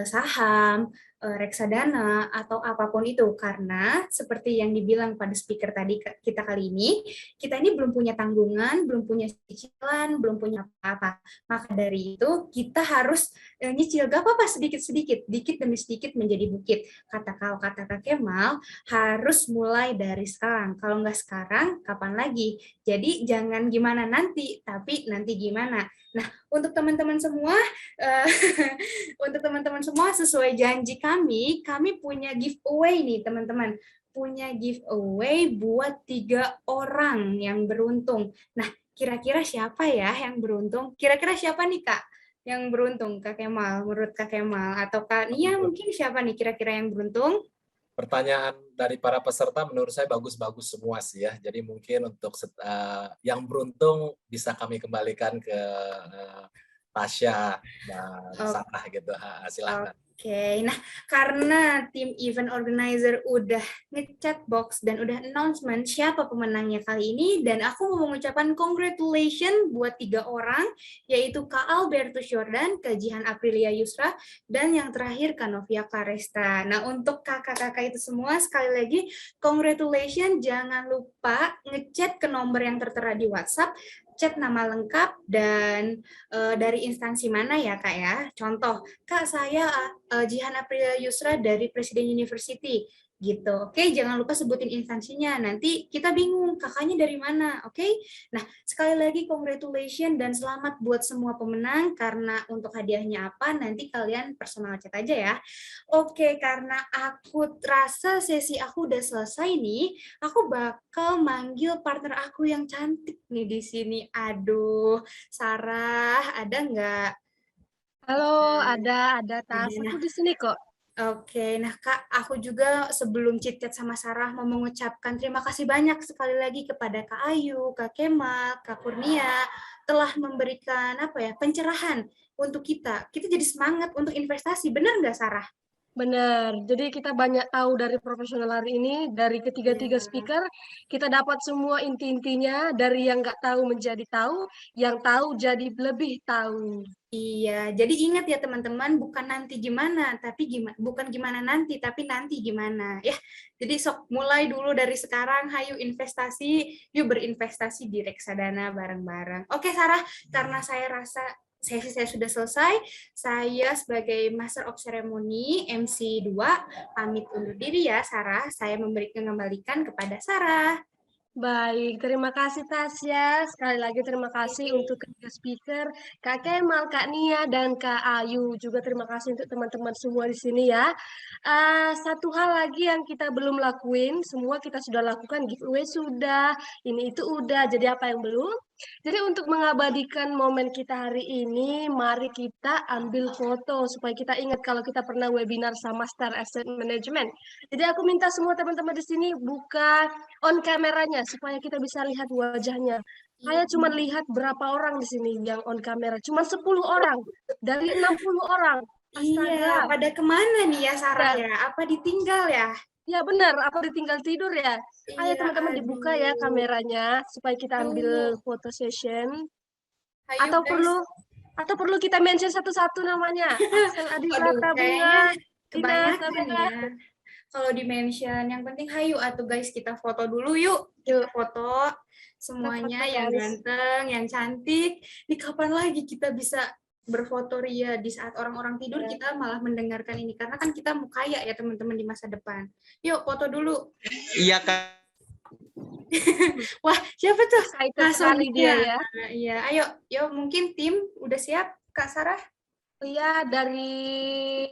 saham, reksadana, atau apapun itu. Karena seperti yang dibilang pada speaker tadi kita kali ini, kita ini belum punya tanggungan, belum punya cicilan, belum punya apa-apa. Maka dari itu, kita harus nyicil, gak apa-apa sedikit-sedikit, dikit demi sedikit menjadi bukit. Kata Kak Kemal, harus mulai dari sekarang. Kalau nggak sekarang, kapan lagi? Jadi jangan gimana nanti, tapi nanti gimana. Nah, untuk teman-teman semua, untuk teman-teman semua sesuai janji kami punya giveaway nih teman-teman. Punya giveaway buat 3 orang yang beruntung. Nah, kira-kira siapa ya yang beruntung? Kira-kira siapa nih Kak yang beruntung, Kak Kemal? Menurut Kak Kemal atau Kak Nia mungkin siapa nih kira-kira yang beruntung? Pertanyaan dari para peserta menurut saya bagus-bagus semua sih ya. Jadi mungkin untuk yang beruntung bisa kami kembalikan ke Tasya dan Sarah gitu. Silahkan. Oke, nah karena tim event organizer udah ngechat box dan udah announcement siapa pemenangnya kali ini, dan aku mau mengucapkan congratulations buat 3 orang, yaitu Kak Albertus Jordan, Kak Jihan Aprilia Yusra, dan yang terakhir Kak Novia Claresta. Nah untuk kakak-kakak itu semua, sekali lagi congratulations, jangan lupa ngechat ke nomor yang tertera di WhatsApp, chat nama lengkap dan dari instansi mana ya Kak ya. Contoh, Kak saya Jihan Aprilia Yusra dari Presiden University gitu. Oke, jangan lupa sebutin instansinya. Nanti kita bingung kakaknya dari mana. Oke. Nah, sekali lagi congratulations dan selamat buat semua pemenang, karena untuk hadiahnya apa nanti kalian personal chat aja ya. Oke, karena aku rasa sesi aku udah selesai nih, aku bakal manggil partner aku yang cantik nih di sini. Aduh, Sarah, ada nggak? Halo, ada Tas. Nah, Aku di sini kok. oke, nah Kak, aku juga sebelum chit-chat sama Sarah mau mengucapkan terima kasih banyak sekali lagi kepada Kak Ayu, Kak Kemal, Kak Kurnia, telah memberikan pencerahan untuk kita. Kita jadi semangat untuk investasi, benar nggak Sarah? Benar. Jadi kita banyak tahu dari profesional hari ini, dari ketiga-tiga Iya. speaker, kita dapat semua inti-intinya, dari yang nggak tahu menjadi tahu, yang tahu jadi lebih tahu. Iya, jadi ingat ya teman-teman, bukan nanti gimana, tapi bukan gimana nanti, tapi nanti gimana. Ya, jadi sok mulai dulu dari sekarang, hayu investasi, yuk berinvestasi di reksadana bareng-bareng. Oke Sarah, karena saya rasa sesi saya sudah selesai, saya sebagai Master of Ceremony MC 2 pamit undur diri ya Sarah, saya kembalikan kepada Sarah. Baik, terima kasih Tasya. Sekali lagi terima kasih untuk ketiga speaker, Kak Kemal, Kak Nia, dan Kak Ayu. Juga terima kasih untuk teman-teman semua di sini ya. Satu hal lagi yang kita belum lakuin, semua kita sudah lakukan, giveaway sudah, ini itu udah, jadi apa yang belum? Jadi untuk mengabadikan momen kita hari ini, mari kita ambil foto supaya kita ingat kalau kita pernah webinar sama Star Asset Management. Jadi aku minta semua teman-teman di sini buka on kameranya supaya kita bisa lihat wajahnya. Saya cuma lihat berapa orang di sini yang on kamera, cuma 10 orang dari 60 orang. Iya, Astaga. pada kemana nih ya Sarah Ya, ya? Apa ditinggal ya? ya benar, apa ditinggal tidur ya? Ayo Iya, teman-teman dibuka ya aduh. kameranya supaya kita ambil foto session. Hayu guys. Atau perlu kita mention satu-satu namanya. Axel Aduh, Adisata kayaknya Bunga, Dina kebanyakan Sabella. ya. Kalau di mention, yang penting hayu atau guys kita foto dulu yuk. Yuk. Kita foto semuanya Foto, yang guys. ganteng, yang cantik. Ini kapan lagi kita bisa berfoto ria di saat orang-orang tidur, kita malah mendengarkan ini. Karena kan kita mau kaya ya teman-teman di masa depan. Yuk foto dulu. Iya Kak. Wah, siapa tuh? Excited Kak sekali dia Sonia. ya. Nah, iya, ayo, yuk mungkin tim udah siap, Kak Sarah? Iya, dari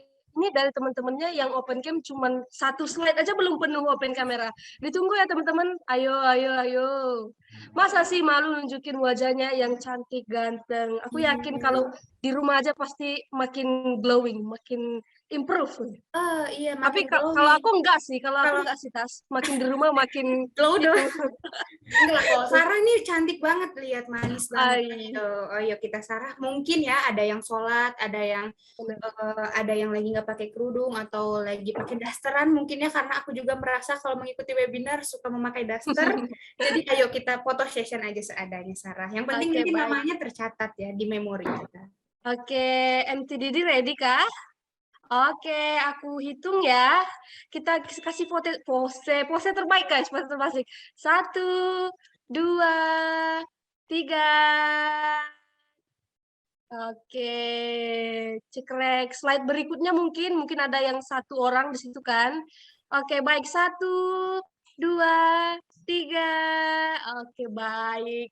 teman-temannya yang open cam cuman 1 slide aja belum penuh open kamera. Ditunggu ya teman-teman. Ayo, ayo, ayo. Masa sih malu nunjukin wajahnya yang cantik, ganteng. Aku yakin kalau di rumah aja pasti makin glowing, makin improve. Oh iya, Tapi makin kalau glowing. aku enggak sih, Kalau- Tas. Makin di rumah makin Glow itu. dong. Enggak kok, Sarah ini cantik banget, lihat manis banget. Ay, Gitu. Oh yuk kita Sarah, mungkin ya ada yang sholat, ada yang lagi nggak pakai kerudung atau lagi pakai dasteran mungkin ya, karena aku juga merasa kalau mengikuti webinar suka memakai daster. Jadi ayo kita foto session aja seadanya Sarah. Yang penting Oke, nanti baik. namanya tercatat ya di memori kita. Oke, MTDD ready kah? Oke, aku hitung ya. Kita kasih pose terbaik guys, pose terbaik. 1, 2, 3. Oke, cekrek. Slide berikutnya mungkin ada yang 1 orang di situ kan. Oke, baik. 1, 2, 3. Oke, baik.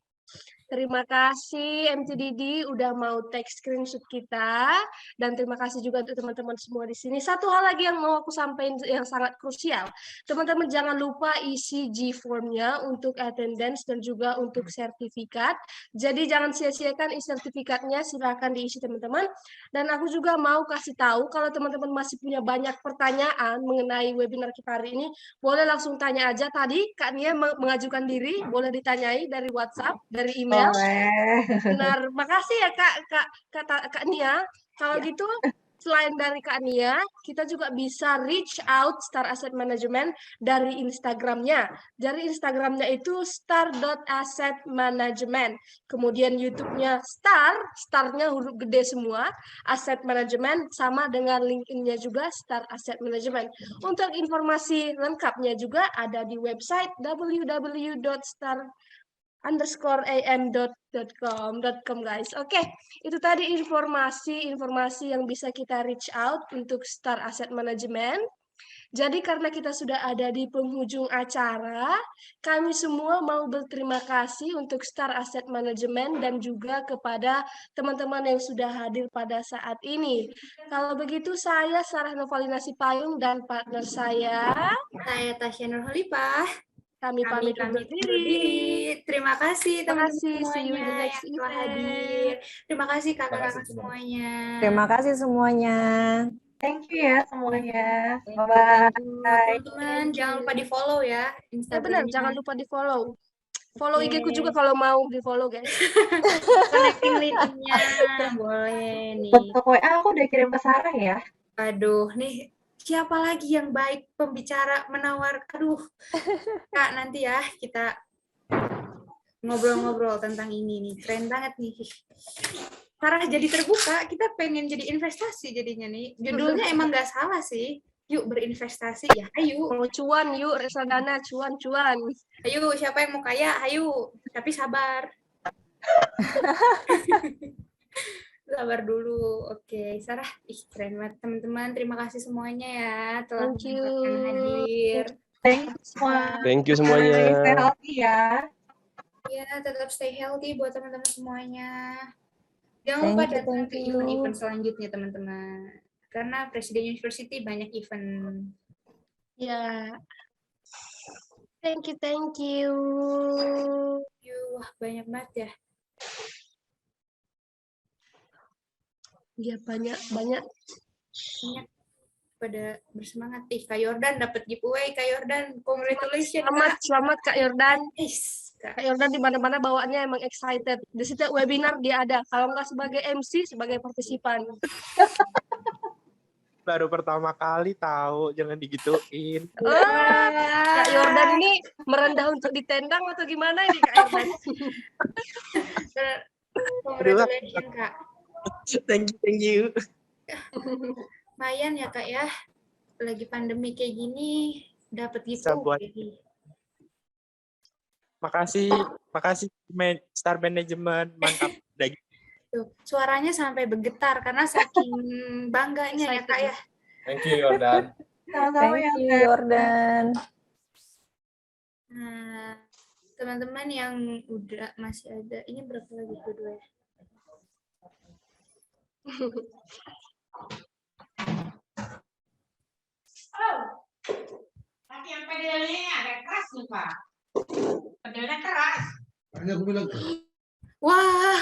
Terima kasih MTDD udah mau take screenshot kita, dan terima kasih juga untuk teman-teman semua di sini. Satu hal lagi yang mau aku sampaikan yang sangat krusial, teman-teman jangan lupa isi G-form-nya untuk attendance dan juga untuk sertifikat. Jadi jangan sia-siakan isi sertifikatnya, silakan diisi teman-teman. Dan aku juga mau kasih tahu kalau teman-teman masih punya banyak pertanyaan mengenai webinar kita hari ini, boleh langsung tanya aja. Tadi Kak Nia mengajukan diri, boleh ditanyai dari WhatsApp, dari email. Boleh. Benar, makasih ya Kak Nia. Kalau gitu, selain dari Kak Nia, kita juga bisa reach out Star Asset Management dari Instagramnya. Dari Instagramnya itu star.assetmanagement. Kemudian YouTube-nya Star-nya huruf gede semua, Asset Management, sama dengan LinkedIn-nya juga Star Asset Management. Untuk informasi lengkapnya juga ada di website www.star_am.com guys. Oke, itu tadi informasi yang bisa kita reach out untuk Star Asset Management. Jadi karena kita sudah ada di penghujung acara, kami semua mau berterima kasih untuk Star Asset Management dan juga kepada teman-teman yang sudah hadir pada saat ini. Kalau begitu saya Sarah Novalina Sipayung dan partner saya Tasya Nurholipah. Kami pamit undur diri. Terima kasih Terima teman-teman kasih. See you in the semuanya next yang telah event. hadir. Terima kasih Terima kakak-kakak kasih semua. semuanya. Terima kasih semuanya. Thank you ya semuanya. Thank Bye-bye. you. Teman-teman, Thank jangan you. lupa di follow ya Ya benar, Instagramnya. jangan lupa di follow. Follow Oke. IG ku juga kalau mau di follow guys. Connecting LinkedIn-nya boleh nih. Untuk WA aku udah kirim ke Sarah ya. Aduh, nih siapa lagi yang baik pembicara menawar? Aduh, Kak nanti ya kita ngobrol-ngobrol tentang ini nih. Keren banget nih. Sarah jadi terbuka, kita pengen jadi investasi jadinya nih. Judulnya emang nggak salah sih. Yuk berinvestasi ya, ayo. Mau cuan yuk, reksadana cuan. Ayo, siapa yang mau kaya? Ayo, tapi sabar. Sabar dulu. Oke, Sarah. Ih, keren banget teman-teman. Terima kasih semuanya ya telah Thank you. menyempatkan hadir. Thank you semua. Thank you semuanya. Stay healthy ya. Ya, tetap stay healthy buat teman-teman semuanya. Jangan lupa datang ke event-event selanjutnya, teman-teman. Karena Presiden University banyak event. Ya. Thank you. Wah, banyak banget ya. Ya banyak. Banyak pada bersemangat. Kak Yordan dapat giveaway. Kak Yordan, congratulations. Selamat Kak Yordan. Kak. Kak Yordan di mana-mana bawaannya emang excited. Di setiap webinar dia ada. Kalau nggak sebagai MC, sebagai partisipan. Baru pertama kali tahu, jangan digituin. Kak Yordan ini merendah untuk ditendang atau gimana ini Kak Yordan? Congratulations, Kak. Thank you. Lumayan ya, Kak ya. Lagi pandemi kayak gini, dapat Bisa buat. giveaway. Makasih Star Management, mantap. Tuh, suaranya sampai bergetar karena saking bangganya ya Kak ya. Thank you Yordan. Sama-sama Thank ya, you, Kak. Yordan. Nah, teman-teman yang udah masih ada, ini berapa lagi kedua ya? Tapi yang pedelnya agak keras nih Pak. Pedelnya keras. Wah,